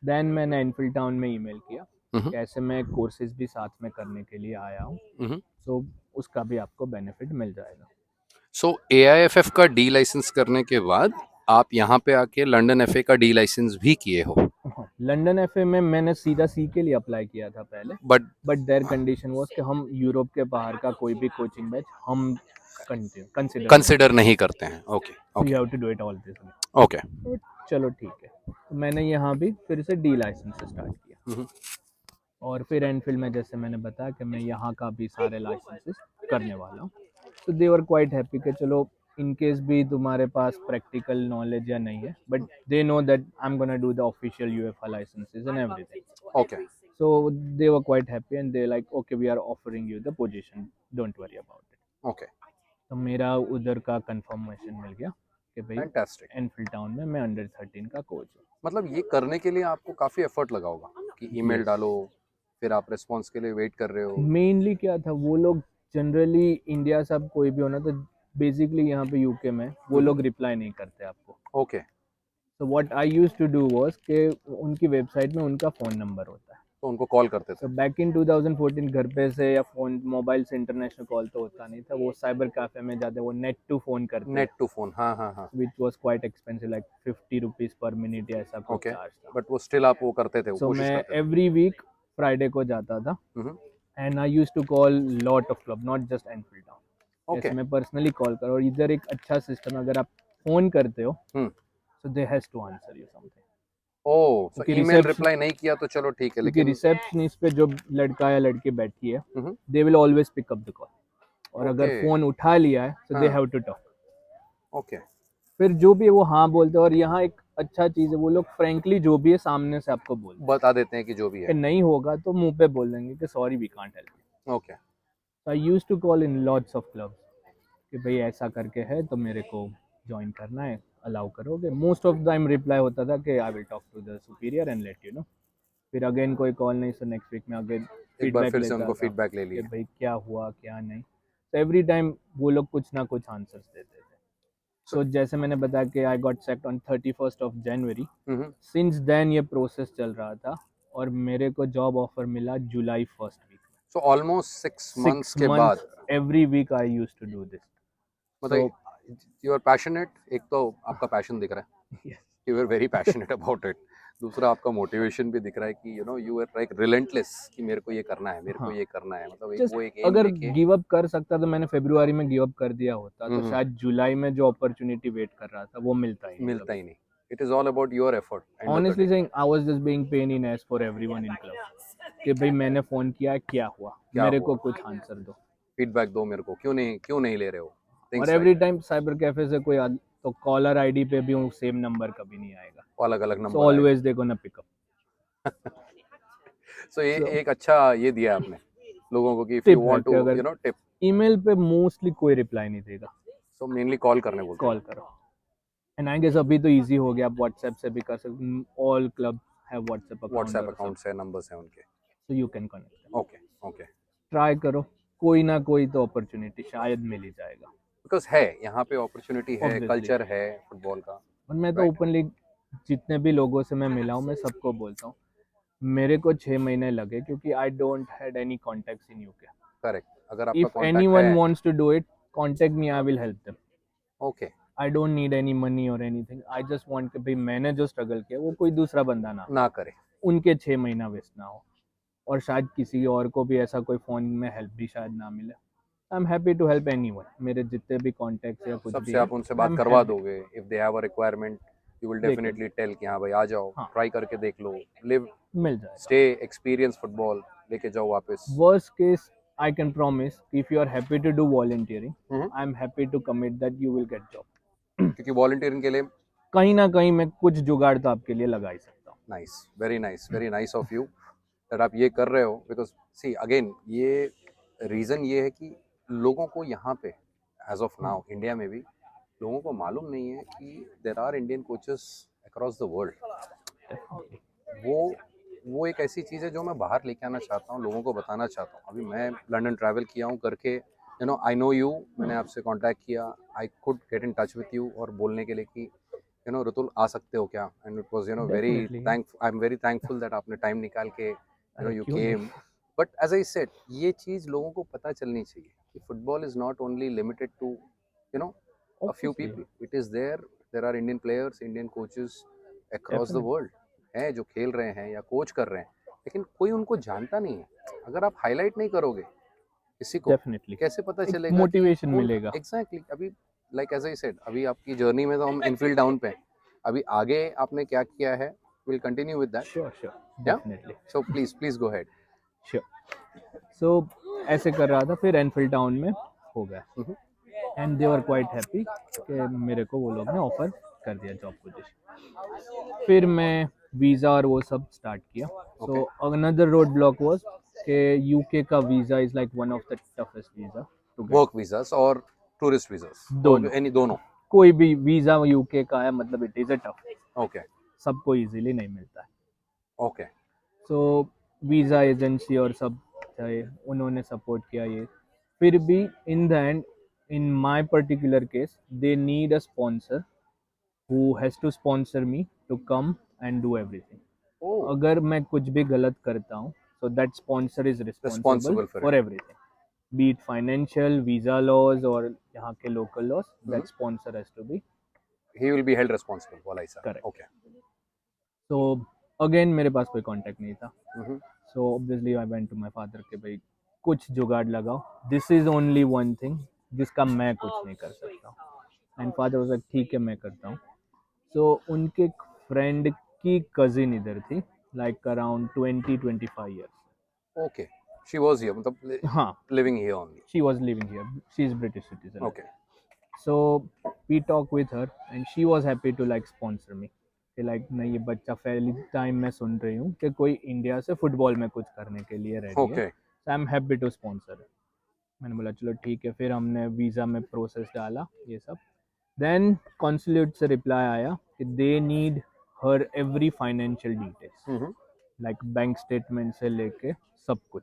देन मैंने एनफील्ड टाउन में ईमेल किया हम्म, कैसे मैं कोर्सेज भी साथ में करने के लिए आया हूँ, हम्म। तो उसका भी आपको बेनिफिट मिल जाएगा। सो एआईएफएफ का डी लाइसेंस करने के बाद आप यहाँ पे आके लंदन एफए का डी लाइसेंस भी किए हो, हाँ, लंदन एफए में मैंने सीधा सी के लिए अप्लाई किया था पहले, but but there condition was कि हम यूरोप के बाहर का कोई भी कोचिंग बैच हम कंसिडर नहीं कंसिडर करते, नहीं करते हैं। Okay, so okay, you have to do it all this. Okay, तो चलो ठीक है, तो मैंने यहाँ भी फिर से डी लाइसेंस से स्टार्ट किया, और फिर एनफील्ड में जैसे मैंने बताया कि मैं यहाँ का भी सारे लाइसेंसेस करने वाला हूँ। तो दे वर क्वाइट हैप्पी कि चलो इन केस भी तुम्हारे पास प्रैक्टिकल नॉलेज या नहीं है, but they know that I am gonna do the official UEFA licenses and everything. Okay, So they were quite happy and they like, okay, we are offering you the position, don't worry about it. Okay, तो मेरा उधर का confirmation मिल गया कि भाई fantastic. Enfield Town में मैं under 13 का कोच हूँ। मतलब ये करने के लिए आपको काफी एफर्ट लगा होगा कि ईमेल Yes. डालो, फिर आप रिस्पांस के लिए वेट कर रहे हो। मेनली क्या था, वो लोग जनरली इंडिया से अब कोई भी होना तो बेसिकली यहाँ पे यूके में वो लोग रिप्लाई नहीं करते आपको। ओके, तो what I used to do was कि उनकी वेबसाइट में उनका फ़ोन नंबर होता है, तो उनको कॉल करते थे। सो बैक इन 2014 घर पे से या फ़ोन मोबाइल से इंटरनेशनल कॉल तो होता नहीं था, वो साइबर कैफ़े में जाते, वो नेट टू फ़ोन करते थे, नेट टू फ़ोन, हाँ, हाँ, हाँ। Which was quite expensive, like 50 rupees पर मिनट या ऐसा कुछ ओके, चार्ज था। बट वो स्टिल आप वो करते थे, वो सो कोशिश मैं करते थे। एवरी वीक फ्राइडे को जाता था, हुँ, हुँ। And I used to call lot of club, not just Enfield town. Okay. जैसे मैं पर्सनली कॉल करूँ, और इधर एक अच्छा सिस्टम है, अगर आप फ़ोन करते हो हुँ। So they has to answer you something, oh! So क्योंकि ईमेल रिसेप्शन रिप्लाई नहीं किया तो चलो ठीक है, क्योंकि लेकिन रिसेप्शनिस्ट पे जो लड़का या लड़की बैठी है, हुँ, हुँ। They will always pick up the call, और अगर ओके, फ़ोन उठा लिया है सो दे हाँ, हैव टू टॉक। ओके। फिर जो भी है वो हाँ बोलते हैं, और यहाँ एक अच्छा चीज़ है, वो लोग फ्रैंकली जो भी है सामने से आपको बोलते हैं, बता देते हैं कि जो भी कि है। नहीं होगा तो मुंह पे बोल देंगे कि sorry we can't help you. Okay, I used to call in lots of clubs कि भाई ऐसा करके है तो मेरे को ज्वाइन करना है, अलाउ करोगे? Most of the time reply होता था कि I will talk to the superior and let you know. फिर अगेन कोई कॉल नहीं, सो नेक्स्ट वीक में अगेन एक बार फीडबैक फिर से लेता उनको था फीडबैक ले कि लिए। भाई क्या हुआ क्या नहीं। तो एवरी टाइम वो लोग कुछ ना कुछ आंसर्स देते थे। सो सो जैसे मैंने बताया कि I got selected on 31st of January, हुँ, हुँ। सिंस देन ये प्रोसेस चल रहा था, और मेरे को जॉब ऑफर मिला जुलाई फर्स्ट वीक में। सो ऑलमोस्ट 6 मंथ्स 6 के बाद months every week I used to do this. So मतलब यू आर पैशनेट, एक तो आपका पैशन दिख रहा है, you are very passionate about it. दूसरा आपका मोटिवेशन भी दिख रहा है कि यू आर लाइक रिलेंटलेस कि मेरे को ये करना है, मेरे को हाँ, ये करना है, मतलब एक जस्ट वो एक एम अगर लेके। गिव अप कर सकता तो मैंने फरवरी में गिव अप कर दिया होता, हुँ, तो हुँ। शायद जुलाई में जो अपॉर्चुनिटी वेट कर रहा था वो मिलता ही नहीं मिलता कभी। ही नहीं। It is all about your effort end of the honestly day. Saying I was just being pen in ass for everyone in club, कि भाई मैंने फोन किया, क्या हुआ, क्या मेरे हुआ? को कुछ आंसर दो। फीडबैक दो मेरे को, क्यों नहीं ले रहे हो? और things like every that. Time cyber cafe से कोई तो कॉलर आईडी पे भी सेम नंबर कभी नहीं आएगा, अलग-अलग सो नंबर आएगा। Always they gonna pick up. So ये सो एक अच्छा ये दिया आपने लोगों को कि इफ यू टिप है वांट कि टू अगर टिप, ईमेल पे मोस्टली कोई रिप्लाई नहीं देगा, सो मेनली कॉल करने बोलते हैं। कॉल करो। एंड आई गेस अभी तो इजी हो गया, आप व्हाट्सएप से भी कर सकते, all club have WhatsApp account WhatsApp और सब, अकाउंट्स है, नंबर्स हैं उनके। So you can connect. Okay, okay. Try करो, कोई ना कोई तो अपॉर्चुनिटी शायद मिल ही जाएगा, बिकॉज़ है, यहाँ पे अपॉर्चुनिटी है, ऑब्वियसली। कल्चर है फुटबॉल का, और मैं तो राइट? ओपनली जितने भी लोगों से मैं मिला हूँ, मैं सबको बोलता हूँ, मेरे को 6 महीने लगे क्योंकि I don't had any contacts in UK. Correct, अगर आपका इफ कॉन्टैक्ट एनीवन है। Wants to do it, contact me, I will help them. Okay, I don't need any money और एनीथिंग, आई जस्ट वांट कि भाई मैंने जो struggle किया वो कोई दूसरा बंदा ना ना करे। उनके 6 महीना वेस्ट ना हो, और शायद किसी और को भी ऐसा कोई फ़ोन में हेल्प भी शायद ना मिले। I am happy to help anyone, मेरे जितने भी कॉन्टेक्ट्स या कुछ भी सबसे है, आप उनसे आई बात एम करवा हैप्पी। दोगे, if they have a requirement you will they can, definitely tell कि हाँ भाई आ जाओ, हाँ, ट्राई करके देख लो, लिव, मिल जाएगा। स्टे, एक्सपीरियंस फुटबॉल लेके जाओ वापस। Worst case, I can promise if you are happy to do volunteering, hmm, I'm happy to commit that you will get job. क्योंकि वॉलंटियरिंग के लिए। कहीं ना कहीं मैं कुछ जुगाड़ तो आपके लिए लगा ही सकता हूँ। Nice, very nice of you that आप ये कर रहे हो। बिकॉज सी अगेन ये रीज़न ये है कि लोगों को यहाँ पे एज ऑफ नाउ इंडिया में भी लोगों को मालूम नहीं है कि there are Indian coaches across the world. वो वो एक ऐसी चीज़ है जो मैं बाहर लेके आना चाहता हूँ, लोगों को बताना चाहता हूँ। अभी मैं लंदन ट्रैवल किया हूँ करके, आई नो यू, मैंने आपसे कांटेक्ट किया, I could get in touch with you और बोलने के लिए कि रुतुल आ सकते हो क्या, and it was very definitely, I am very thankful that आपने टाइम निकाल के अरे यू क्यों नहीं। Came. But as I said ये चीज़ लोगों को पता चलनी चाहिए कि football is not only limited to you know a few obviously, people, it is there are Indian players, Indian coaches across the definitely, world हैं जो खेल रहे हैं या कोच कर रहे हैं, लेकिन कोई उनको जानता नहीं है। अगर आप हाईलाइट नहीं करोगे किसी को, डेफिनेटली कैसे पता एक चलेगा कि मोटिवेशन कौन मिलेगा। एग्जैक्टली अभी लाइक एज आई सेड अभी आपकी जर्नी में तो हम इनफील्ड डाउन पे हैं। अभी आगे आपने क्या किया है, will continue with that. Sure sure, yeah definitely, so please go head. Sure. So ऐसे कर रहा था, फिर एनफील्ड टाउन में हो गया, and they were quite happy कि मेरे को वो लोग ने ऑफर कर दिया जॉब पोजीशन। फिर मैं वीज़ा और वो सब स्टार्ट किया। So another road block was कि यूके का visa is like one of the toughest visa to get. Work visas और टूरिस्ट वीजास, तो दोनों, एनी दोनों। कोई भी वीज़ा यूके का है मतलब it is a tough, okay, सबको इजीली नहीं मिलता है। ओके। सो वीज़ा एजेंसी और सब चाहे उन्होंने सपोर्ट किया ये, फिर भी इन the and in my particular case they need a sponsor who has to sponsor me to come and do everything. ओह, अगर मैं कुछ भी गलत करता हूँ, so that sponsor is responsible responsible for for it. everything, be it financial, visa laws और यहाँ के local laws. Mhm. That sponsor has to be He will be held responsible, वाला हिसाब. correct. Okay. So again मेरे पास कोई contact नहीं था. Mhm. So obviously I went to my father कि भाई कुछ जुगाड़ लगाओ. This is only one thing जिसका मैं कुछ नहीं कर सकता. And father was like ठीक है मैं करता हूँ. So उनके फ्रेंड की कजिन इधर थी, like around 20-25 years. Okay. She was here, मतलब हाँ, living here only. she was living here. She is British citizen. Okay. So we talked with her and she was happy to like sponsor me. कि like नहीं ये बच्चा पहली time मैं सुन रही हूँ कि कोई इंडिया से फुटबॉल में कुछ करने के लिए रेडी है. Okay. So I am happy to sponsor. मैंने बोला चलो ठीक है. फिर हमने वीज़ा में प्रोसेस डाला ये सब. देन कॉन्सुलेट से रिप्लाई आया कि they need her every financial details, Mhm. Like bank statement से लेके सब कुछ.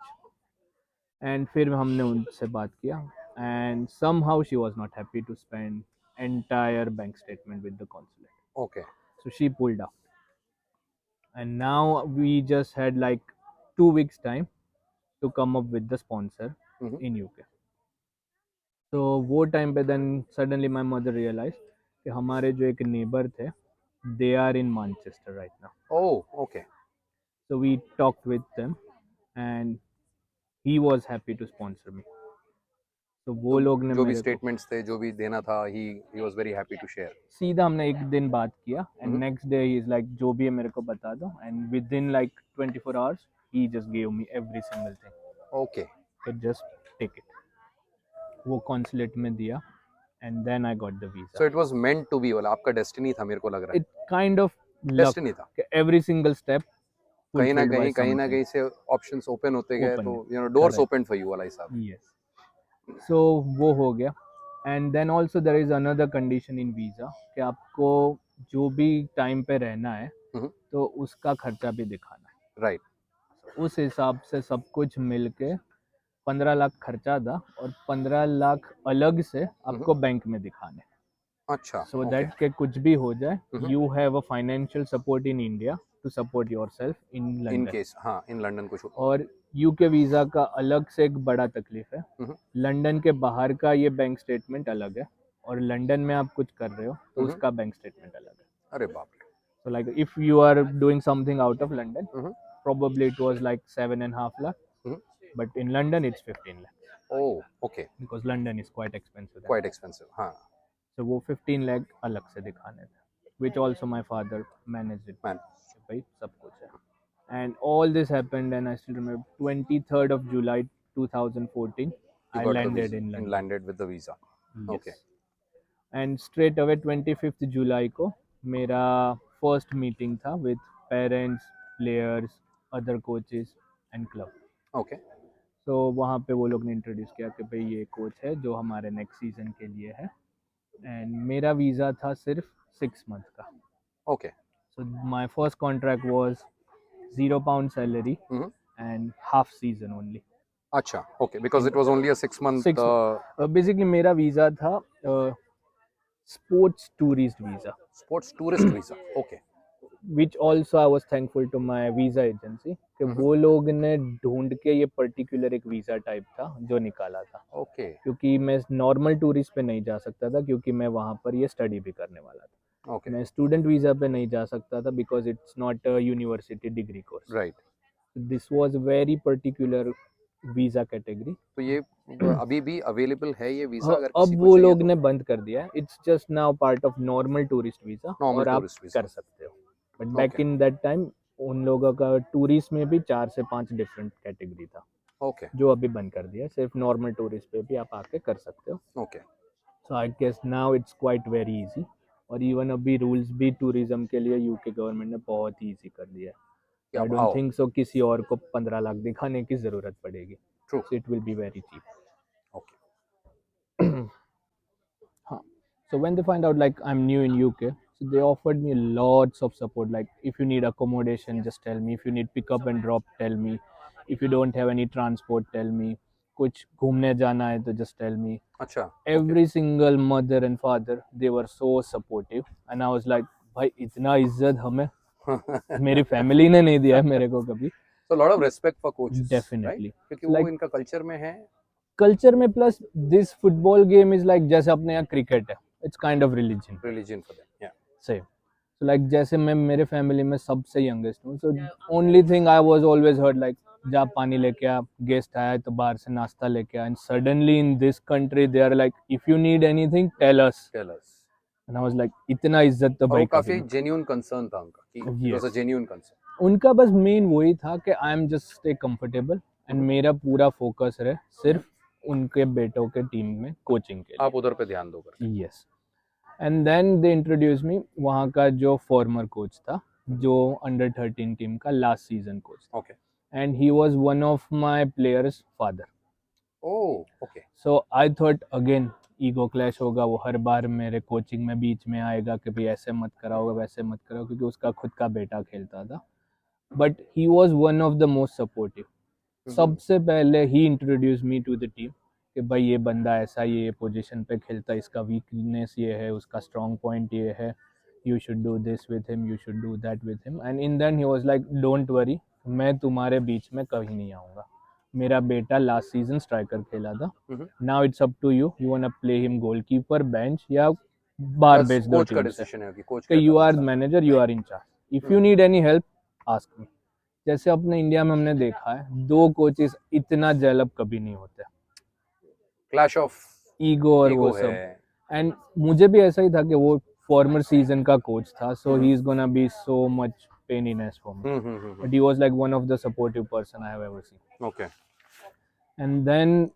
एंड फिर हमने उनसे बात किया and somehow she was not happy to spend entire bank statement with the consulate. Okay. So she pulled out. And now we just had like 2 weeks time to come up with the sponsor Mhm. in UK. तो वो time पे then suddenly my mother realize कि हमारे जो एक neighbour थे they are in Manchester right now. Oh, okay. So we talked with them and he was happy to sponsor me. तो वो तो लोग ने जो भी मेरे को स्टेटमेंट्स थे, जो भी देना था, he was very happy to share. सीधा हमने एक दिन बात किया and Mhm. Next day he is like जो भी है मेरे को बता दो. And within like 24 hours he just give me every single thing. Okay. Just take it. वो कॉन्सुलेट में दिया and then I got the So visa. it was meant to be, वाला आपका डेस्टिनी था, मेरे को लग रहा इट काइंड ऑफ है. लक. डेस्टिनी था. एवरी सिंगल स्टेप कहीं ना fulfilled by कहीं something. से ऑप्शंस ओपन होते गए, Open तो है. Doors Correct. Open for you वाला हिसाब. Yes. So वो हो गया. And then also there is another condition in visa कि आपको जो भी टाइम पे रहना है Mhm. तो उसका खर्चा भी दिखाना है. राइट. उस हिसाब से सब कुछ मिल के 15 लाख खर्चा था और 15 लाख अलग से आपको बैंक में दिखाने. अच्छा. सो Okay. दैट के कुछ भी हो जाए Mhm. You have a financial support in India to support yourself in in London. Case, हाँ, इन लंदन कुछ. और यूके वीज़ा का अलग से एक बड़ा तकलीफ है. Mhm. लंदन के बाहर का ये बैंक स्टेटमेंट अलग है और लंदन में आप कुछ कर रहे हो तो Mhm. उसका बैंक स्टेटमेंट अलग है. अरे बाप रे. So like if you are doing something out of London Mhm. probably it was like 7.5 lakh, Mhm. but in London it's 15 lakh Oh, okay. because London is quite expensive. Quite expensive. हाँ. So वो 15 lakh अलग से दिखाने थे, which also my father managed it. Man. भाई सब कुछ है. And all this happened and I still remember 23rd of July 2014 You I got the landed visa. in You London. landed with the visa. Yes. Okay. And straight away 25th July को मेरा first meeting था with parents, players, other coaches and club. Okay. तो वहाँ पे वो लोग ने introduce किया कि भाई ये कोच है जो हमारे नेक्स्ट सीजन के लिए है. एंड मेरा वीज़ा था सिर्फ 6 मंथ का. Okay. So my first contract was £0 salary Mhm. And half season only. अच्छा. Okay. Because it was only a 6 month. 6 basically मेरा वीज़ा था sports tourist visa, Sports tourist visa. Okay. Which also I was thankful to my visa agency कि वो लोग ने ढूंढ के ये पर्टिकुलर एक वीज़ा टाइप था जो निकाला था. Okay. क्योंकि मैं नॉर्मल टूरिस्ट पे नहीं जा सकता था क्योंकि मैं वहाँ पर ये स्टडी भी करने वाला था. Okay. मैं स्टूडेंट वीज़ा पे नहीं जा सकता था because it's not a university degree course. Right. This was very particular visa category. तो ये अभी भी अवेलेबल है ये वीजा, अगर अब किसी को वो चाहिए लोग तो? ने बंद कर दिया है. It's just now part of normal tourist visa Normal और आप tourist visa. कर सकते हो. But back Okay. In that time उन लोगों का टूरिस्ट में भी 4 से 5 डिफरेंट कैटेगरी था Okay. जो अभी बंद कर दिया है. सिर्फ नॉर्मल टूरिस्ट पे भी आप आके कर सकते हो. Okay. So I guess now it's quite very easy. और इवन अभी रूल्स भी टूरिज्म के लिए यूके गवर्नमेंट ने बहुत ही ईजी कर दिया है. Yeah, I don't wow. Think so किसी और को 15 लाख दिखाने की ज़रूरत पड़ेगी. True. So it will be very cheap. Okay. हाँ. So when they find out like I'm new in UK, so they offered me lots of support. Like if you need accommodation, just tell me. If you need pick up and drop, tell me. If you don't have any transport, tell me. कुछ घूमने जाना है तो just tell me. अच्छा. Every single mother and father, they were so supportive, and I was like, भाई इतना इज्जत हमें. मेरी फैमिली ने नहीं दिया है मेरे को कभी। So a lot of respect for coaches, right? Definitely क्योंकि वो लाइक इनका कल्चर में है। कल्चर में, plus this football game is like जैसे अपने यहाँ क्रिकेट है, it's kind of religion. Religion for them, या सेम। So like जैसे मैं मेरे फैमिली में सबसे यंगेस्ट हूँ, so only thing I was always heard like जा पानी लेके आ, गेस्ट आया है तो बाहर से नाश्ता लेके आ, and suddenly in this country they are like if you need anything tell us, tell us. And I was like इतना इज्जत तो और भाई वो काफी कभी नहीं। जेन्युइन कंसर्न था उनका कि it was a Yes. Genuine concern. उनका बस मेन वही था कि I am just stay comfortable and मेरा पूरा फोकस रहे सिर्फ उनके बेटों के टीम में कोचिंग के आप उधर पे ध्यान दो करके। लिए। Yes. And then they introduce me, वहाँ का जो फॉर्मर कोच था, जो अंडर 13 टीम का लास्ट सीजन कोच था, okay. And he was one of my players father. Oh, okay. So I thought again ego clash होगा, वो हर बार मेरे कोचिंग में बीच में आएगा कि भाई ऐसे मत कराओ वैसे मत कराओ, क्योंकि उसका खुद का बेटा खेलता था। But he was one of the most supportive. सबसे पहले he introduce me to the team कि भाई ये बंदा ऐसा ये पोजीशन पे खेलता है, इसका वीकनेस ये है, उसका स्ट्रॉन्ग पॉइंट ये है, you should do this with him, you should do that with him. And in then he was like don't worry, मैं तुम्हारे बीच में कभी नहीं आऊँगा, मेरा बेटा लास्ट सीजन स्ट्राइकर खेला था, now it's up to you, you want to play him goalkeeper, bench या बाहर भेज दो कोच का टीम से, डिसीजन है कि कोच कि you are manager, you are in charge, if you need any help ask me. जैसे अपने इंडिया में हमने देखा है, दो कोचेस इतना जेलअप कभी नहीं होते, क्लैश ऑफ ईगो और वो सब। एंड मुझे भी ऐसा ही था कि वो फॉर्मर सीजन का कोच था, so he is gonna be so much pain in ass for me, but he was like one of the supportive person I have ever seen. Okay. And then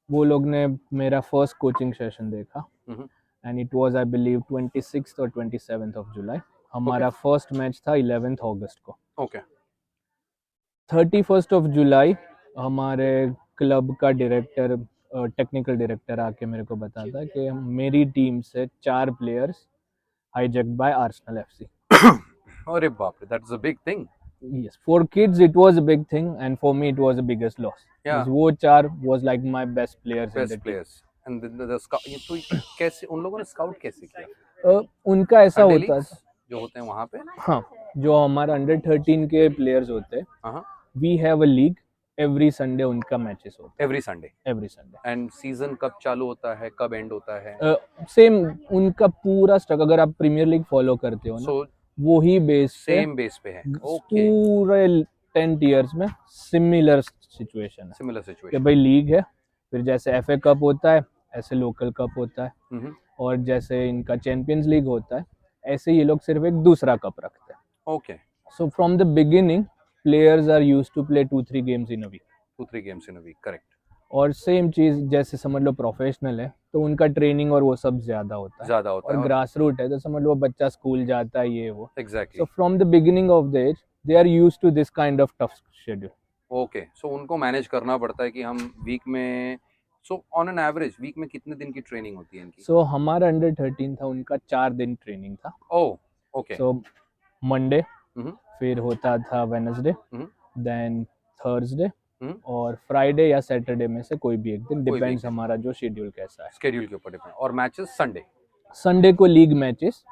वो लोग ने मेरा first coaching session देखा, and it was I believe 26th और 27th of July. हमारा first match था 11th अगस्त को। Okay. 31st of July हमारे क्लब का डायरेक्टर, टेक्निकल डायरेक्टर आके मेरे को बताता कि मेरी टीम से 4 players hijacked by Arsenal FC. अरे बाप रे, that is a big thing. Yes, for kids it was a big thing, and for me it was the biggest loss. Yeah. Because वो 4 was like my best players in the best team. Players and the scout. ये तो कैसे उन लोगों ने scout कैसे किया? उनका ऐसा Sunday होता leagues था, जो होते हैं वहां पे। हाँ, जो हमारा अंडर 13 के प्लेयर्स होते हैं, हाँ, we have a league, every Sunday उनका मैचेस होता एवरी संडे। है, एवरी संडे। एंड सीजन कब चालू होता है, कब एंड होता है? सेम उनका पूरा स्ट्रक, अगर आप प्रीमियर लीग फॉलो करते हो ना, सो वो ही बेस पे सेम बेस पे है। ओके। पूरे 10 ईयर्स में सिमिलर सिचुएशन है सिमिलर कि सिचुएशन। भाई लीग है, फिर जैसे एफए कप होता है ऐसे लोकल कप होता है, और जैसे इनका चैंपियंस लीग होता है ऐसे ये लोग सिर्फ एक दूसरा कप रखते हैं। Okay. So from the beginning players are used to play 2-3 games in a week. 2-3 games in a week, correct. और सेम चीज जैसे समझ लो प्रोफेशनल है तो उनका ट्रेनिंग और वो सब ज्यादा होता है, और ग्रास रूट है तो समझ लो बच्चा स्कूल जाता है ये वो। Exactly. So from the beginning of the age they are used to this kind of tough schedule. Okay, so उनको मैनेज करना पड़ता है कि हम वीक में, so on an average week में कितने दिन की ट्रेनिंग होती है इनकी? सो हमारा अंडर 13 था, उनका 4 दिन ट्रेनिंग था। ओह, ओके। सो मंडे, फिर होता था वेडनेसडे, देन थर्सडे, और फ्राइडे या सैटरडे में से कोई भी एक दिन, डिपेंड्स हमारा जो शेड्यूल कैसा है, शेड्यूल के ऊपर डिपेंड। और मैचेस संडे, संडे को लीग मैचेस,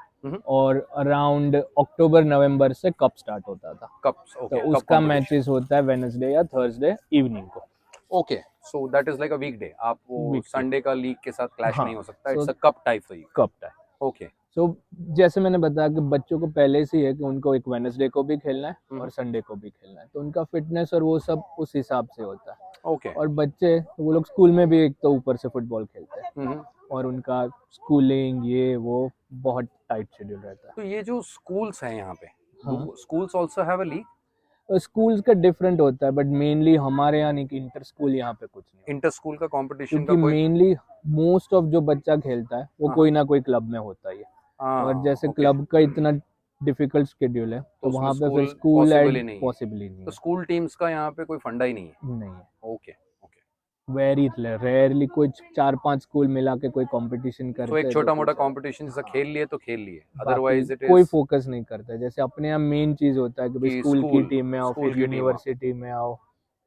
और अराउंड अक्टूबर नवंबर से कप स्टार्ट होता था। कप्स, तो ओके। उसका मैचेस होता है वेडनेसडे या थर्सडे इवनिंग को। Okay, so that is like a weekday. आप वो संडे का लीग के साथ क्लैश नहीं हो सकता, it's a cup type for you. Cup type. Okay. So जैसे मैंने बताया कि बच्चों को पहले से ही है कि उनको एक वेडनेसडे को भी खेलना है और संडे को भी खेलना है, तो उनका फिटनेस और वो सब उस हिसाब से होता है। ओके। और बच्चे वो लोग स्कूल में भी एक तो ऊपर से फुटबॉल खेलते हैं, और उनका स्कूलिंग ये वो बहुत टाइट शेड्यूल रहता है। तो ये जो स्कूल्स हैं यहाँ पे, schools also have a league? Schools का डिफरेंट होता है, बट मेनली हमारे यहाँ नहीं, इंटर स्कूल यहाँ पे कुछ नहीं, इंटर स्कूल का कंपटीशन का क्योंकि कोई? मेनली मोस्ट ऑफ जो बच्चा खेलता है वो कोई ना कोई क्लब में होता ही है, और जैसे क्लब का इतना डिफिकल्ट शेड्यूल है तो वहाँ पे फिर स्कूल एड पॉसिबल ही नहीं तो है। स्कूल टीम्स का यहाँ पे कोई फंडा ही नहीं है? नहीं है, ओके, ओके। वेरी रेयरली कोई 4-5 स्कूल मिला के कोई कंपटीशन करते तो हैं, एक छोटा मोटा कंपटीशन जैसा खेल लिए तो खेल लिए, बाकी अदरवाइज इट कोई इज फोकस नहीं करता है। जैसे अपने यहाँ मेन चीज होता है कि भाई कि स्कूल की टीम में आओ, स्कूल फिर की टीम आओ। यूनिवर्सिटी में आओ,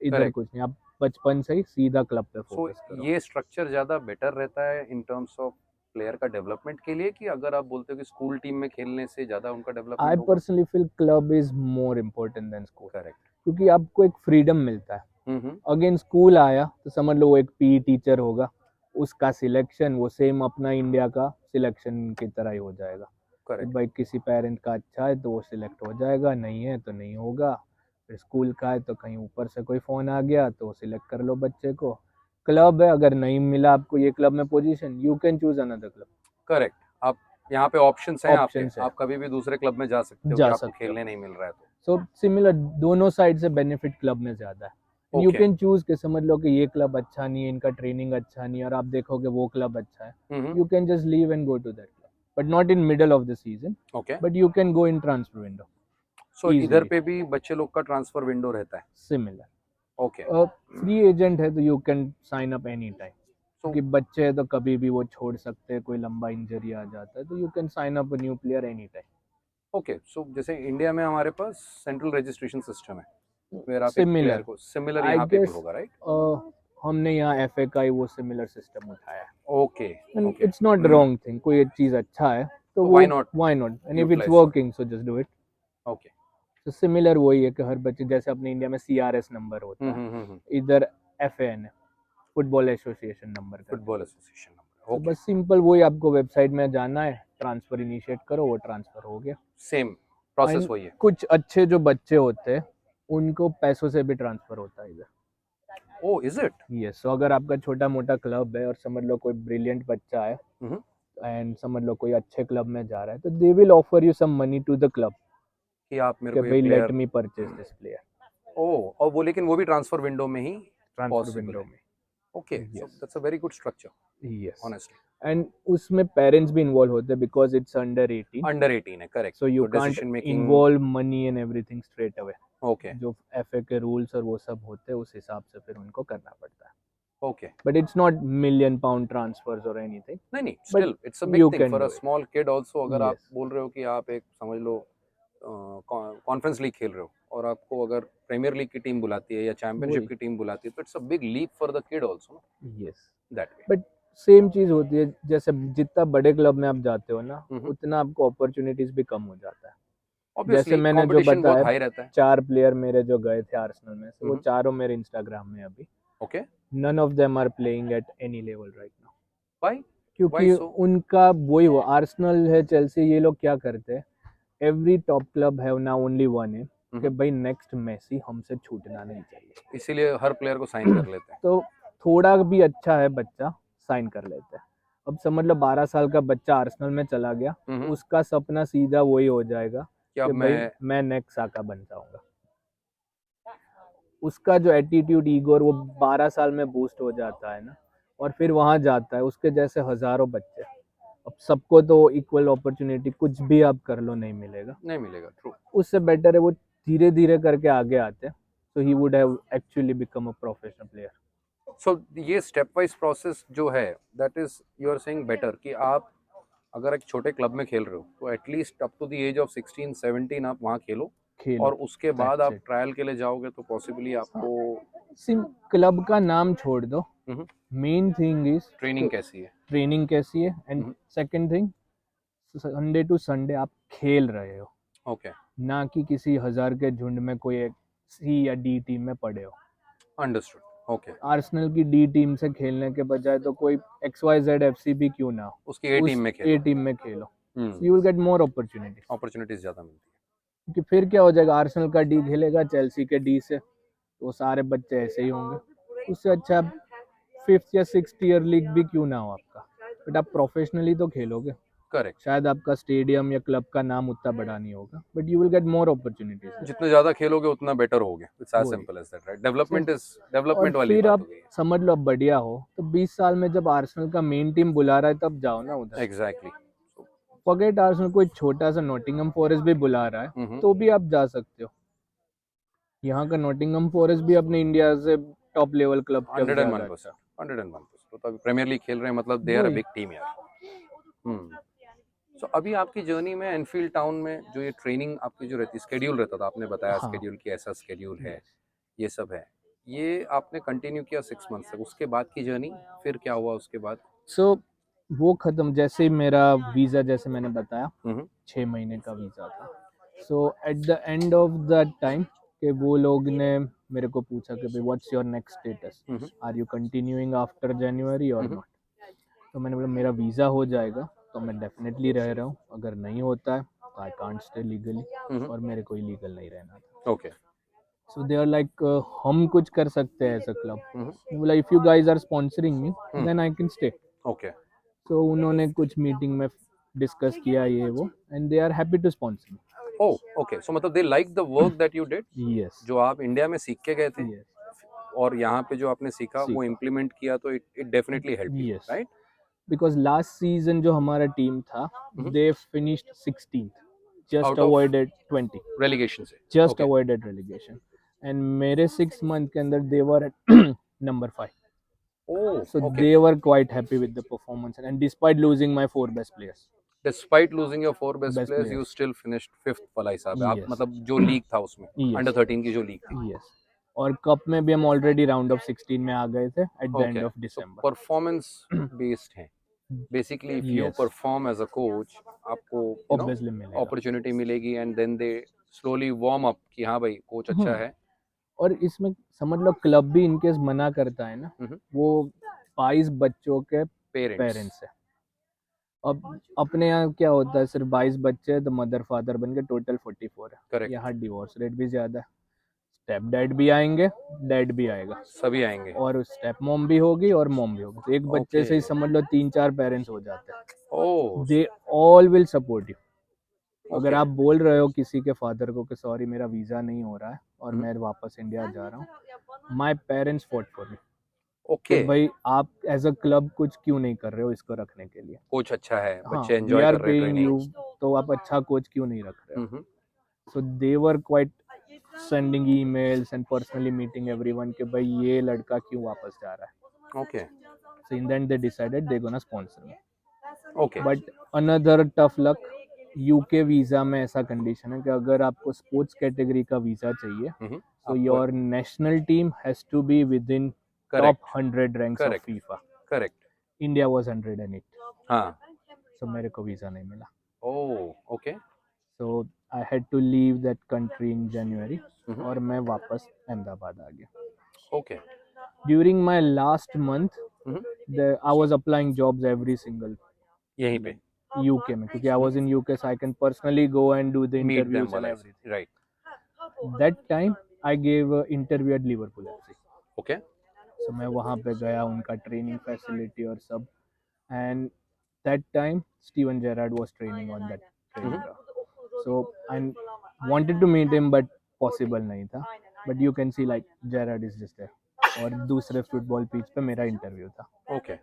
इधर करेक्ट। कुछ नहीं, आप बचपन से ही सीधा क्लब पे सो फोकस करो। ये स्ट्रक्चर ज्यादा बेटर रहता है इन टर्म्स ऑफ प्लेयर का डेवलपमेंट के लिए, कि अगर आप बोलते हो कि स्कूल टीम में खेलने से ज़्यादा उनका आई डेवलपमेंट होगा? Personally feel club is more important then school, correct. क्योंकि आपको एक फ्रीडम मिलता है। हम्म। अगेन स्कूल आया तो समझ लो वो एक पी टीचर होगा, उसका सिलेक्शन वो सेम अपना इंडिया का सिलेक्शन की तरह ही हो जाएगा। तो करेक्ट। भाई किसी पेरेंट का अच्छा है तो वो सिलेक्ट हो जाएगा, नहीं है तो नहीं होगा। फिर स्कूल का है तो कहीं ऊपर से कोई फ़ोन आ गया तो सिलेक्ट कर लो बच्चे को। क्लब है, अगर नहीं मिला आपको ये क्लब में position, you can choose another club. Correct. आप यहाँ पे ऑप्शंस हैं आपके, ऑप्शन है, आप कभी भी दूसरे क्लब में जा सकते हो कि जा आपको सकते हो। खेलने नहीं मिल रहा है तो। सो सिमिलर, दोनों साइड से बेनिफिट क्लब में ज़्यादा है। You okay. कैन चूज के समझ लो कि ये क्लब अच्छा नहीं है, इनका ट्रेनिंग अच्छा नहीं है, और आप देखोगे वो क्लब अच्छा है, hmm. You can just leave and go to that club, but not in middle of the season, okay. But you can go in transfer window so इधर इजीली। पे भी बच्चे लोग का ट्रांसफर विंडो रहता है? Similar, okay. फ्री एजेंट है तो you can sign up any time, so क्योंकि बच्चे हैं तो कभी भी वो छोड़ सकते हैं, कोई लंबा इंजरी आ जाता है तो you can sign up a new player any okay, so जैसे इंडिया में हमारे पास सेंट्रल रजिस्ट्रेशन सिस्टम है, वेयर टाइम। आप एक प्लेयर सिमिलर, को, सिमिलर आई यहाँ पे भी गेस होगा, राइट? हमने यहाँ एफए का ही वो सिमिलर सिस्टम उठाया है। Okay. And okay. it's not wrong thing, कोई एक चीज अच्छा है तो तो वो why not why not, and if it's utilize for working so just do it। It? Okay. तो सिमिलर वही है कि हर बच्चे, जैसे अपने इंडिया में सीआरएस नंबर होता है, इधर एफएन है, फुटबॉल एसोसिएशन नंबर करके। Football association number. तो ओके। बस सिंपल वही, आपको वेबसाइट में जाना है, ट्रांसफर इनिशिएट करो, वो ट्रांसफर हो गया। सेम प्रोसेस एंड वही है? कुछ अच्छे जो बच्चे होते हैं उनको पैसों से भी ट्रांसफर होता है इधर। ओ, इज इट? यस, तो अगर आपका छोटा मोटा क्लब है और समझ लो कोई ब्रिलियंट बच्चा है एंड समझ लो कोई अच्छे क्लब में जा रहा है, तो they will offer you some money to the club कि आप मेरे कि को ये भाई let player. Me purchase this player. Oh, और वो, लेकिन वो भी ट्रांसफर विंडो में ही ट्रांसफर पॉसिबल विंडो है? में। Okay, so yes, that's a very good structure, yes, honestly. And उसमें पेरेंट्स भी इन्वॉल्व होते हैं बिकॉज इट्स अंडर 18, अंडर 18 है, करेक्ट, सो यू तो can't decision making. Involve money and everything straight away. Okay. जो FA के rules और वो सब होते हैं उस हिसाब से फिर उनको करना पड़ता है, okay. But it's not million pound transfers और एनीथिंग, नहीं नहीं, but still it's a big you thing can for a do it. Small kid also. अगर आप यस, बोल रहे हो कि आप एक समझ लो कॉन्फ्रेंस लीग खेल रहे हो, और आपको अगर प्रीमियर लीग की टीम बुलाती है या चैंपियनशिप वही, की टीम बुलाती है, तो it's a big leap for the kid also, yes, that way. But same चीज होती है, जैसे जितना बड़े क्लब में आप जाते हो ना, हम्म। उतना आपको अपॉर्चुनिटीज भी कम हो जाता है। जैसे ऑब्वियसली मैंने जो कंपटीशन बहुत बताया, हाई रहता है। 4 प्लेयर मेरे जो गए थे आर्सेनल में से, वो हम्म। चारों मेरे इंस्टाग्राम में अभी, okay. None of them are playing at any level right now. Why? Why क्योंकि सो? उनका वही हुआ, आर्सेनल है, चेल्सी, ये लोग क्या करते हैं, एवरी टॉप क्लब हैव ना ओनली वन है कि भाई नेक्स्ट मेसी हमसे छूटना नहीं चाहिए। इसीलिए हर प्लेयर को साइन कर लेते हैं। तो थोड़ा भी अच्छा है बच्चा, साइन कर लेते हैं। अब समझ लो 12 साल का बच्चा आर्सेनल में चला गया, तो उसका सपना सीधा वही हो जाएगा कि अब कि भाई मैं नेक्स्ट साका बन जाऊंगा। उसका जो एटीट्यूड, ईगो, और वो 12 साल में बूस्ट हो जाता है ना, और फिर वहां जाता है, उसके जैसे हजारों बच्चे। अब सबको तो इक्वल अपॉर्चुनिटी कुछ भी आप कर लो नहीं मिलेगा, नहीं मिलेगा, ट्रू। उससे बेटर है वो धीरे धीरे करके आगे आते, so he would have actually become a professional player। सो ये स्टेप वाइज प्रोसेस जो है, that is you are saying better, कि आप अगर एक छोटे क्लब में खेल रहे हो तो at least up to the age of 16-17 आप वहाँ खेलो, खेलो, और उसके बाद दैट्स आप इट। ट्रायल के लिए जाओगे तो पॉसिबली आपको सिम क्लब का नाम छोड़ दो, मेन थिंग इज ट्रेनिंग कैसी है। ट्रेनिंग कैसी है, and second thing, Sunday to Sunday आप खेल रहे हो, ओके, ना कि किसी हजार के झुंड में कोई एक सी या डी टीम में पड़े हो। अंडरस्टूड। ओके, आर्सेनल की डी टीम से खेलने के बजाय तो कोई XYZ FC भी क्यों ना हो, उसकी ए टीम उस में ए खेलो। टीम में खेलो, you will get more opportunities. Opportunities ज़्यादा मिलती क्योंकि फिर क्या हो जाएगा, आर्सेनल का डी खेलेगा चेल्सी के डी से, तो सारे बच्चे ऐसे ही होंगे। उससे अच्छा 5th या 6th ईयर लीग भी क्यों ना हो आपका, बट आप प्रोफेशनली तो खेलोगे। है। करेक्ट। शायद आपका स्टेडियम या क्लब का नाम उतना बड़ा नहीं होगा, but you will get more opportunities. जितने ज़्यादा खेलोगे उतना बेटर होगे, इट्स एज वही, simple as that, right? Development is, और डेवलपमेंट वाली फिर बात आप हो गई है। समझ लो अब बढ़िया हो तो 20 साल में जब आर्सेनल का मेन टीम बुला रहा है तब जाओ ना उधर। एग्जैक्टली। फॉरगेट आर्सेनल, कोई छोटा सा नॉटिंघम फॉरेस्ट भी बुला रहा है तो भी आप जा सकते हो। यहाँ का नॉटिंघम फॉरेस्ट भी अपने इंडिया से टॉप लेवल क्लब का ज्यादा 101%, अच्छा। 101%। तो अभी प्रीमियर लीग खेल रहे हैं, मतलब दे आर अ वही, बिग टीम यार। सो अभी आपकी जर्नी में एनफील्ड टाउन में जो ये ट्रेनिंग आपकी जो रहती, स्केड्यूल रहता था, आपने बताया हाँ, स्केड्यूल की ऐसा स्केड्यूल है, यस। ये सब है, ये आपने कंटिन्यू किया 6 मंथ तक, उसके बाद की जर्नी फिर क्या हुआ उसके बाद? सो वो खत्म जैसे ही मेरा वीज़ा, जैसे मैंने बताया, हम्म 6 महीने का वीज़ा था। So at the end of that time कि वो लोग ने मेरे को पूछा कि भाई what's your next status, hmm are you continuing after January और हम्म नॉट। तो मैंने बोला मेरा वीज़ा हो जाएगा तो मैं डेफिनेटली रह रहा हूँ, अगर नहीं होता है तो I can't stay legally, hmm और मेरे को लीगल नहीं रहना था। Okay so they are like हम कुछ कर सकते हैं एज अ क्लब। हम्म बोला if you guys are sponsoring me hmm then I can stay. Okay तो उन्होंने कुछ मीटिंग में डिस्कस किया ये वो, and they are happy to sponsor me. Oh okay so मतलब they like the work that you did, yes, जो आप इंडिया में सीख के गए थे यस, और यहाँ पे जो आपने सीखा वो सीखा, इम्प्लीमेंट किया, तो it it definitely help you, yes. Right? Because last season जो हमारा टीम था, they finished 16th, just out of avoided 20, relegation से, just okay avoided relegation. And मेरे 6 मंथ के अंदर दे वर एट number 5। So oh okay they were quite happy with the performance, and despite losing my 4 best players, despite losing your four best best players you players, still finished fifth फलाई साहब, आप yes, मतलब जो लीग था उसमें yes, under 13 की जो league थी, yes. और कप में भी हम ऑलरेडी राउंड ऑफ 16 में आ गए थे at the okay end of so December. Performance based है basically, if you yes, perform as a coach आपको ऑब्वियसली मिलेगा। अपॉर्चुनिटी मिलेगी and then they slowly warm up कि हाँ भाई कोच अच्छा है। और इसमें समझ लो क्लब भी इनकेस मना करता है ना, वो 22 बच्चों के पेरेंट्स पेरेंट्स है। अब अपने यहाँ क्या होता है, सिर्फ 22 बच्चे हैं तो मदर फादर बन के टोटल 44 है। करेक्ट, यहाँ डिवोर्स रेट भी ज्यादा है, स्टेप डैड भी आएंगे, डैड भी आएगा, सभी आएंगे, और स्टेप मॉम भी होगी और मॉम भी होगी। तो एक बच्चे ओके से ही समझ लो 3-4 पेरेंट्स हो जाते हैं। Oh they all will support you. अगर ओके आप बोल रहे हो किसी के फादर को कि सॉरी मेरा वीज़ा नहीं हो रहा है और मैं वापस इंडिया जा रहा हूँ, my parents fought for me कि ओके भाई आप एज अ क्लब कुछ क्यों नहीं कर रहे हो इसको रखने के लिए। कोच अच्छा है, हाँ, बच्चे वी एंजॉय आर कर रहे हैं पेइंग यू, ट्रेनिंग। तो आप अच्छा कोच क्यों नहीं रख रहे हो। Hmm so they were quite sending emails and personally meeting everyone कि भाई ये लड़का क्यों वापस जा रहा है। Okay so in the end they decided they gonna sponsor me. Okay but another tough luck, UK visa में ऐसा कंडीशन है कि अगर आपको स्पोर्ट्स कैटेगरी का वीज़ा चाहिए, so आपको your national team has to be within top correct 100 ranks of correct FIFA. Correct India was 108, हाँ so मेरे को वीज़ा नहीं मिला। Oh okay So I had to leave that country in January, और मैं वापस अहमदाबाद आ गया। Okay During my last month, I was applying jobs every single यहीं पे UK में, क्योंकि I was in UK, so I can personally go and do the meet them interviews and वाला, everything. Right That time I gave an interview at Liverpool FC. Okay So मैं वहाँ पे गया, उनका ट्रेनिंग फैसिलिटी और सब, and that time Steven Gerrard was training on that training ground. So I wanted to meet him but possible नहीं था। But you can see like Gerrard is just there, और दूसरे फुटबॉल पिच पे मेरा interview था। Okay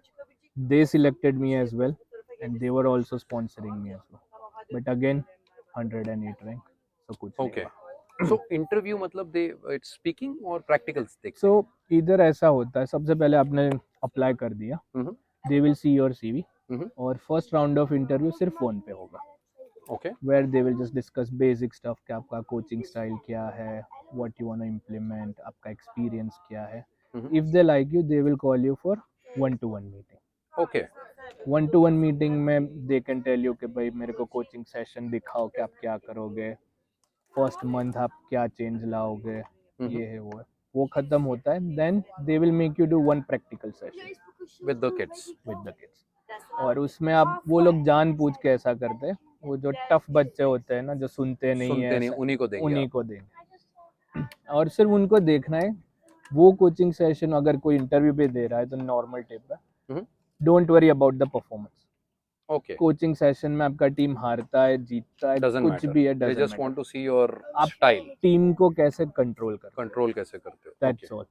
they selected me as well and they were also sponsoring me as well, but again 108 rank, so कुछ नहीं okay हुआ। So interview मतलब they it's speaking और प्रैक्टिकल्स देखते सो हैं। इधर ऐसा होता है, सबसे पहले आपने अप्लाई कर दिया, they will see your CV, और फर्स्ट राउंड ऑफ इंटरव्यू सिर्फ फोन पे होगा, okay where they will just discuss basic stuff कि आपका कोचिंग स्टाइल क्या है, what you want to implement, आपका एक्सपीरियंस क्या है। If they like you they will call you for 1-to-1 meeting. Okay 1-to-1 meeting में दे कैन टेल यू कि भाई मेरे को कोचिंग सेशन दिखाओ कि आप क्या करोगे, फर्स्ट मंथ आप क्या चेंज लाओगे, ये है वो है। वो खत्म होता है, then they will make you do one practical session with the kids, और उसमें आप, वो लोग जान पूछ के ऐसा करते हैं, वो जो टफ बच्चे होते हैं ना, जो सुनते नहीं है, सुनते नहीं उन्हीं को देंगे उन्हीं आप। को देंगे। और सिर्फ उनको देखना है। वो कोचिंग सेशन अगर कोई इंटरव्यू पे दे रहा है तो नॉर्मल टिप है, don't worry about the performance. Okay coaching session में आपका टीम हारता है, जीतता है, डजंट कुछ मैटर, भी है, they doesn't just matter. Want to see your आप स्टाइल, टीम को कैसे कंट्रोल करते हो, कंट्रोल कैसे करते हो। Okay that's all.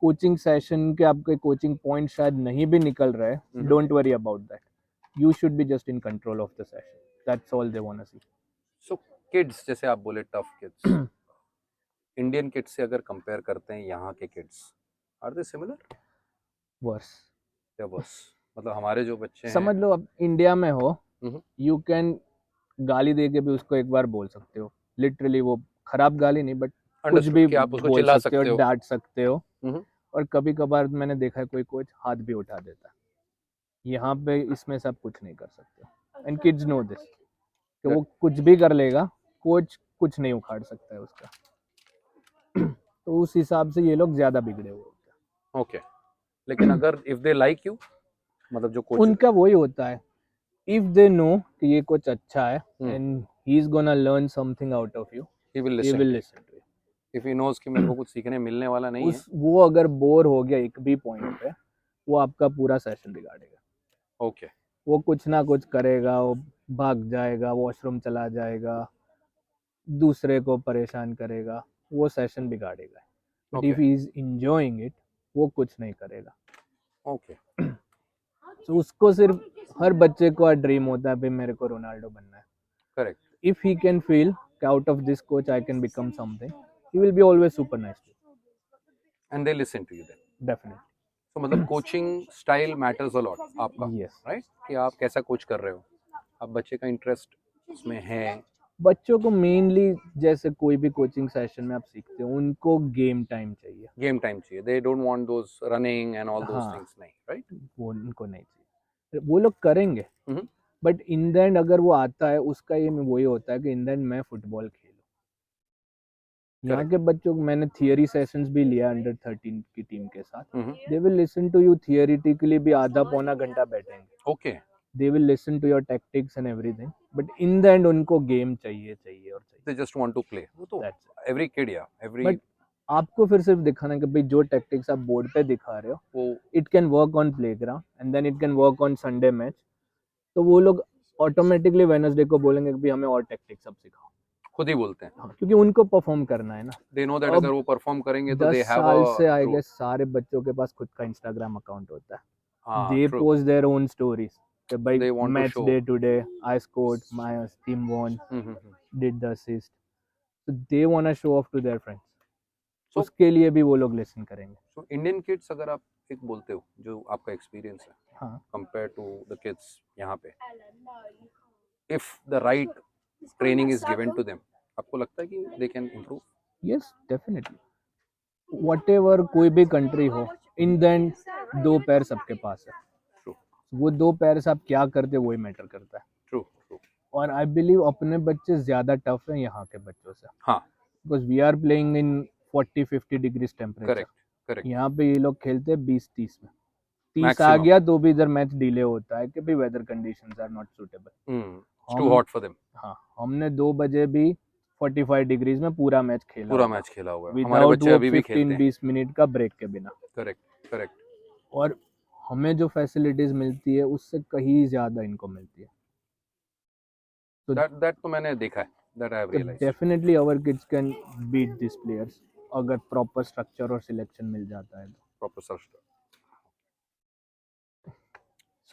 Coaching session के आपके कोचिंग पॉइंट शायद नहीं भी निकल रहे, don't worry about that, you should be just in control of the session, that's all they want to see. So kids जैसे आप बोले टफ किड्स, इंडियन किड्स से अगर कंपेयर करते हैं यहाँ के kids, are they similar worse, या बस, मतलब हमारे जो बच्चे हैं। समझ लो अब इंडिया में हो, यू कैन गाली दे के भी उसको एक बार बोल सकते हो, लिटरली वो खराब गाली नहीं, बट कुछ अंडरस्टूड भी कि आप उसको बोल चिल्ला सकते हो, सकते हो। डांट सकते हो। और कभी कभार मैंने देखा है कोई कोच हाथ भी उठा देता है। यहाँ पे इसमें सब कुछ नहीं कर सकते, एंड किड्स नो दिस कि वो कुछ भी कर लेगा, कोच कुछ नहीं उखाड़ सकता है उसका। तो उस हिसाब से ये लोग ज्यादा बिगड़े हुए होते हैं। ओके, लेकिन अगर इफ दे लाइक यू, मतलब जो कोच उनका वही होता है, इफ दे नो कि ये कोच अच्छा है and he is gonna learn something out of you, he will he listen will to, listen to if he knows कि मेरे को कुछ सीखने मिलने वाला नहीं है। उस वो अगर बोर हो गया एक भी पॉइंट पे, वो आपका पूरा सेशन बिगाड़ेगा। ओके, वो कुछ ना कुछ करेगा, वो भाग जाएगा, वॉशरूम चला जाएगा, दूसरे को परेशान करेगा, वो सेशन बिगाड़ेगा। But okay, if he is enjoying it, वो कुछ नहीं करेगा। ओके, तो उसको सिर्फ, हर बच्चे को ड्रीम होता है भाई मेरे को रोनाल्डो बनना है। Correct, if he can feel out of this coach I can become something, he will be always super nice. And they listen to you then. Definitely. तो मतलब coaching style matters a lot आपका, yes. Right? कि आप कैसा coach कर रहे हो, आप बच्चे का इंटरेस्ट उसमें है। बच्चों को मेनली, जैसे कोई भी कोचिंग सेशन में आप सीखते हो, उनको गेम टाइम चाहिए। गेम टाइम चाहिए, they don't want those running and all दोस हाँ, थिंग्स, नहीं, राइट? वो उनको नहीं चाहिए, वो लोग करेंगे। हम्म, बट इन द एंड अगर वो आता है, उसका ये वही होता है कि इन द एंड मैं फुटबॉल खेलूं। यहाँ करेक्ट, के बच्चों को मैंने थियरी सेशंस भी लिया अंडर 13 की टीम के साथ। Hmm, they will listen to you theoretically भी, आधा पौना घंटा बैठेंगे। Okay, they will listen to your tactics and everything, but in the end उनको गेम चाहिए, चाहिए और चाहिए। They just want to play, वो तो दैट्स इट। एवरी किड या एवरी बट आपको फिर सिर्फ दिखाना कि भाई जो टैक्टिक्स आप बोर्ड पे दिखा रहे हो, वो it can work on playground and then it can work on Sunday match. तो वो लोग ऑटोमेटिकली वेडनेसडे को बोलेंगे कि भाई हमें और टैक्टिक्स अब सिखाओ। खुद ही बोलते हैं। हाँ, क्योंकि उनको परफॉर्म करना है ना। दे नो दैट अगर अब वो परफॉर्म करेंगे तो 10 दे हैव साल अ से आई ग्रोथ। गेस सारे बच्चों के पास खुद का इंस्टाग्राम अकाउंट होता है। हाँ, they true, post their own stories कि भाई they want to match show. Day today, I scored, my team won, did the assist. तो they want to show off to their friends. So उसके लिए भी वो लोग लिसन करेंगे। So Indian kids, अगर आप एक बोलते हो जो आपका एक्सपीरियंस है हाँ। कंपेयर टू द किड्स यहाँ पे, if the right training is given to them, आपको लगता है कि they can improve? Yes, definitely. Whatever कोई भी कंट्री हो, इन द एंड दो पैर सबके पास है। ट्रू, वो दो पैर से आप क्या करते वही मैटर करता है। ट्रू, ट्रू, और आई बिलीव अपने बच्चे ज्यादा टफ हैं यहाँ के बच्चों से, हाँ, because we are playing in 40-50 degrees temperature. Correct, correct, यहाँ पे ये लोग खेलते हैं 20-30 में। 30 आ मैक्सिमम, गया तो भी इधर मैच डिले होता है कि भाई weather conditions are not suitable. It's too um hot for them. हाँ, हमने 2 बजे भी 45 डिग्रीज में पूरा मैच खेला पूरा होगा, मैच खेला हुआ है, हमारे विदाउट बच्चे वो अभी भी खेलते हैं। 15-20 मिनट का ब्रेक के बिना। करेक्ट, करेक्ट, और हमें जो फैसिलिटीज मिलती है उससे कहीं ज्यादा इनको मिलती है। तो दैट तो मैंने देखा है, that I have realised. Definitely our kids can beat this players, अगर प्रॉपर स्ट्रक्चर और सिलेक्शन मिल जाता है तो। Proper search.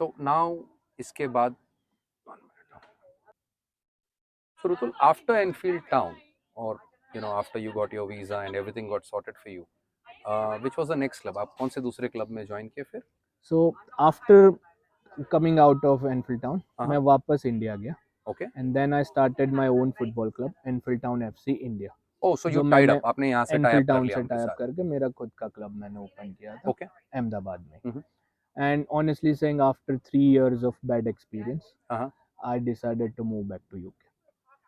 सो नाउ इसके बाद, so Rutul, after Enfield Town, or after you got your visa and everything got sorted for you, which was the next club? आप कौन से दूसरे क्लब में ज्वाइन किए फिर? So after coming out of Enfield Town, हाँ, मैं वापस इंडिया गया okay, and then I started my own football club, Enfield Town FC India. Oh so you जो टाइड मैंने अप, आपने यहाँ से टाई एनफील्ड अप कर टाउन लिया से उनके टाई अप साथ? करके मेरा खुद का क्लब मैंने ओपन किया था ओके, अहमदाबाद में। Hmm, and honestly saying after 3 years of bad experience, हाँ, I decided to move back to UK.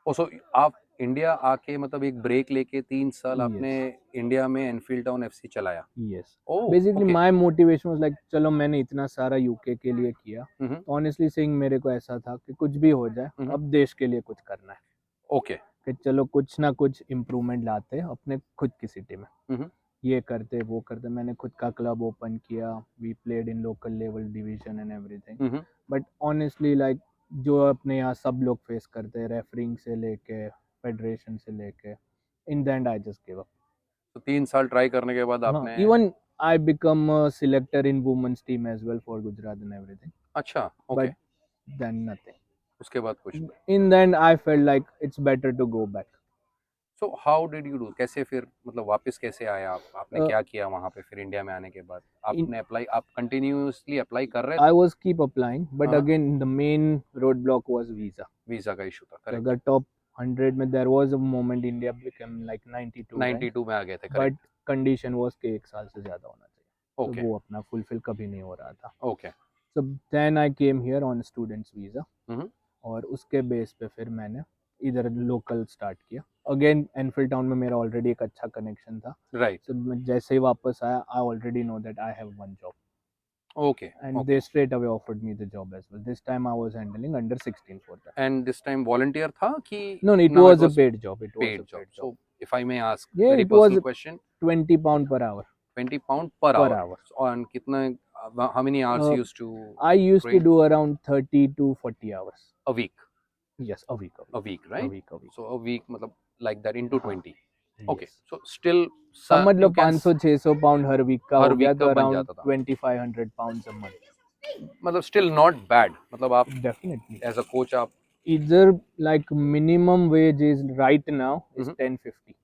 Oh so आप इंडिया आके मतलब एक ब्रेक लेके 3 साल आपने यस, इंडिया में एनफील्ड टाउन एफसी चलाया? Yes. Oh, basically okay, my motivation was like चलो मैंने इतना सारा यूके के लिए किया, तो ऑनेस्टली सेइंग मेरे को ऐसा था कि कुछ भी हो जाए अब देश के लिए कुछ करना है। ओके, कि चलो कुछ ना कुछ इम्प्रूवमेंट लाते हैं अपने खुद की सिटी में, ये करते वो करते। मैंने खुद का क्लब ओपन किया, we played in local level division and everything. But honestly like जो अपने यहाँ सब लोग फेस करते हैं, रेफरिंग से लेके फेडरेशन से लेके, in the end I just give up. तो 3 साल ट्राई करने के बाद हाँ, आपने, even I become selector in women's team as well for Gujarat and everything, अच्छा, ओके, बट देन नथिंग। उसके बाद कुछ नहीं। In the end I felt like it's better to go back. So how did you do, कैसे फिर मतलब वापस कैसे आए आप, आपने क्या किया वहाँ पे फिर इंडिया में आने के बाद? आपने अप्लाई, आप कंटिन्यूअसली अप्लाई कर रहे I थे? was keep applying, but हाँ, again the main roadblock was visa. Visa का इशू था, तो करेक्ट। अगर top 100 में there was a moment India became like 92 rank, 92 में आ गए थे, but करेक्ट, condition was कि 1 साल से ज़्यादा होना चाहिए, तो ओके, वो अपना फुलफिल कभी नहीं हो रहा था। Okay, So then I came here on students visa, हम्म, और उसके बेस पे फिर मैंने इधर लोकल स्टार्ट किया. अगेन एनफील्ड टाउन में मेरा ऑलरेडी एक अच्छा कनेक्शन था. राइट, So मैं जैसे ही वापस आया, I already know that I have one job, okay, and okay. they straight away offered me the job as well. This time I was handling under 16 for that. And this time volunteer था कि No, no, it now it was a was paid job. It was paid a job? paid job. So if I may ask Yeah, very it was personal question, 20 pound per hour. 20 pound per Per hour. hour. On कितना, how many hours you Uh, used to I used to train? do around 30 to 40 hours. A week, Yes, a week, a a week, week, a right? week, a week. So a week मतलब like that into हाँ, 20. Okay, yes. so still समझ लो you can 500-600 pound हर week का हर हो गया, week तो का बन अराउंड जाता था, 2500 pounds a month. मतलब still not bad. मतलब आप Definitely. as a coach आप Either like minimum wage is right now is Mhm. 1050,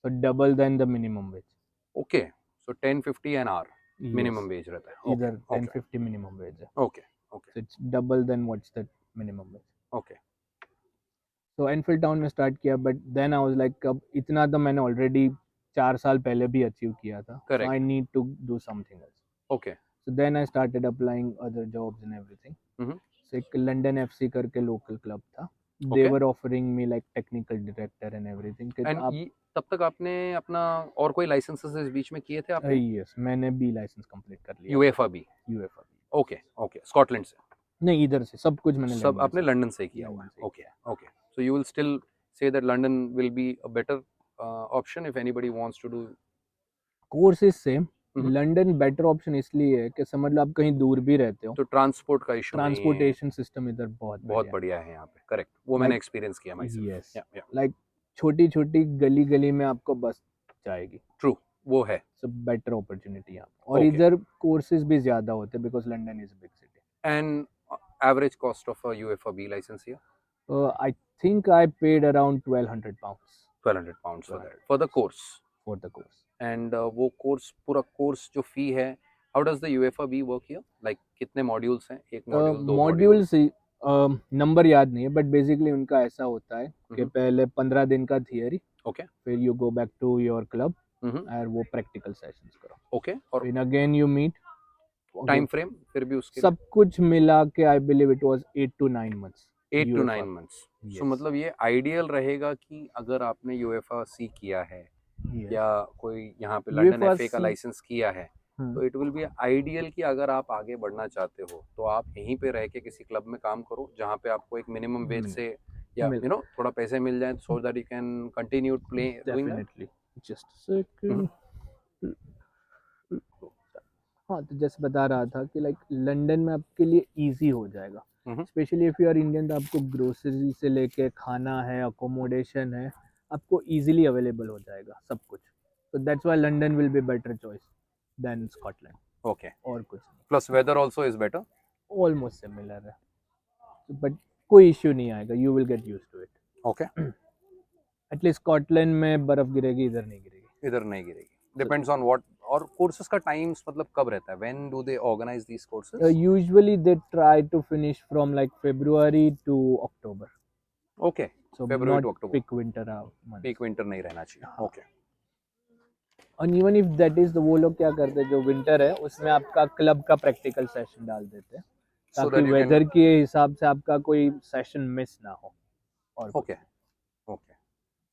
so double than the minimum wage. okay, so 1050 an hour Yes, minimum wage रहता है. either Okay, okay, 1050 minimum wage है. okay, okay, So it's double than what's the minimum wage. okay. So Enfield Town में start किया, but then I was like अब इतना तो मैंने already 4 साल पहले भी अचीव किया था, so Correct. I need to do something else. Okay. So then I started applying other jobs and everything. Mhm. So एक लंदन एफसी करके लोकल क्लब था. They Okay. were offering me like technical director and everything. कि and आप तब तक आपने अपना और कोई लाइसेंसेस इस बीच में किए थे आपने? यस, मैंने बी लाइसेंस कंप्लीट कर लिया. यूएफा भी? यूएफा. ओके, ओके, स्कॉटलैंड से? नहीं, इधर से सब कुछ मैंने सब लंदन आपने से. लंदन से किया हुआ लंदन है? से ओके, किया. Okay. So you will still say that London will be a better option if anybody wants to do? Course is same. Hmm. London better option इसलिए है कि समझ लो आप कहीं दूर भी रहते हो, तो ट्रांसपोर्ट का इशू नहीं है, ट्रांसपोर्टेशन सिस्टम इधर बहुत बहुत बढ़िया बढ़िया है यहाँ पे. करेक्ट, वो मैंने Like, एक्सपीरियंस किया माई है. सेल्फ. यस, या या लाइक छोटी छोटी गली गली में आपको बस जाएगी. ट्रू, वो है. सो बेटर अपॉर्चुनिटी यहाँ पे. और Okay. इधर कोर्सेज भी ज्यादा होते हैं because London is big city. And average cost of a UEFA B licence here? I think I paid around 1200 pounds 1200 pounds for the course. For the course. And वो course, पूरा course जो fee है, how does the UEFA B work here? Like कितने modules हैं? एक module, दो module? Modules number याद नहीं है, बट बेसिकली उनका ऐसा होता है कि Mhm. पहले 15 दिन का थियरी, ओके, फिर you go back to your club Mhm. और वो प्रैक्टिकल सेशंस करो. ओके. और फिर again you meet. Time frame फिर भी उसके सब कुछ मिला के I believe it was 8 to 9 months. 8 to 9 UFR. months? Yes. सो मतलब ये आइडियल रहेगा कि अगर आपने यूएफा सी किया है Yes. या कोई यहाँ पे लंदन UFA एफए का C लाइसेंस किया है, तो इट विल बी आइडियल कि अगर आप आगे बढ़ना चाहते हो तो आप यहीं पे रह के किसी क्लब में काम करो जहाँ पे आपको एक मिनिमम वेज से या मिल- यू नो थोड़ा पैसे मिल जाए, so that you can continue play doing that. Definitely. Just second. हाँ, तो जैसे बता रहा था कि लाइक लंदन में आपके लिए इजी हो जाएगा, Mhm. Specially if you are Indian. तो आपको ग्रोसरी से लेके खाना है, अकोमोडेशन है, आपको इजीली अवेलेबल हो जाएगा सब कुछ. तो that's why London will be better choice then Scotland. Okay. और कुछ नहीं, plus weather also is better? Almost similar है, बट कोई इश्यू नहीं आएगा. You will get used to it. Okay. At least Scotland में बर्फ गिरेगी, इधर नहीं गिरेगी. इधर नहीं गिरेगी. Depends on what. और कोर्सेज का टाइम्स मतलब कब रहता है? When do they organise these courses? Usually they try to finish from like February to October. Okay, So February not to October. peak winter months. Peak winter नहीं रहना चाहिए. हाँ. Okay. And even if that is, तो वो लोग क्या करते हैं, जो विंटर है उसमें आपका क्लब का प्रैक्टिकल सेशन डाल देते हैं So ताकि that you can- वेदर के हिसाब से आपका कोई सेशन मिस ना हो. और okay, okay.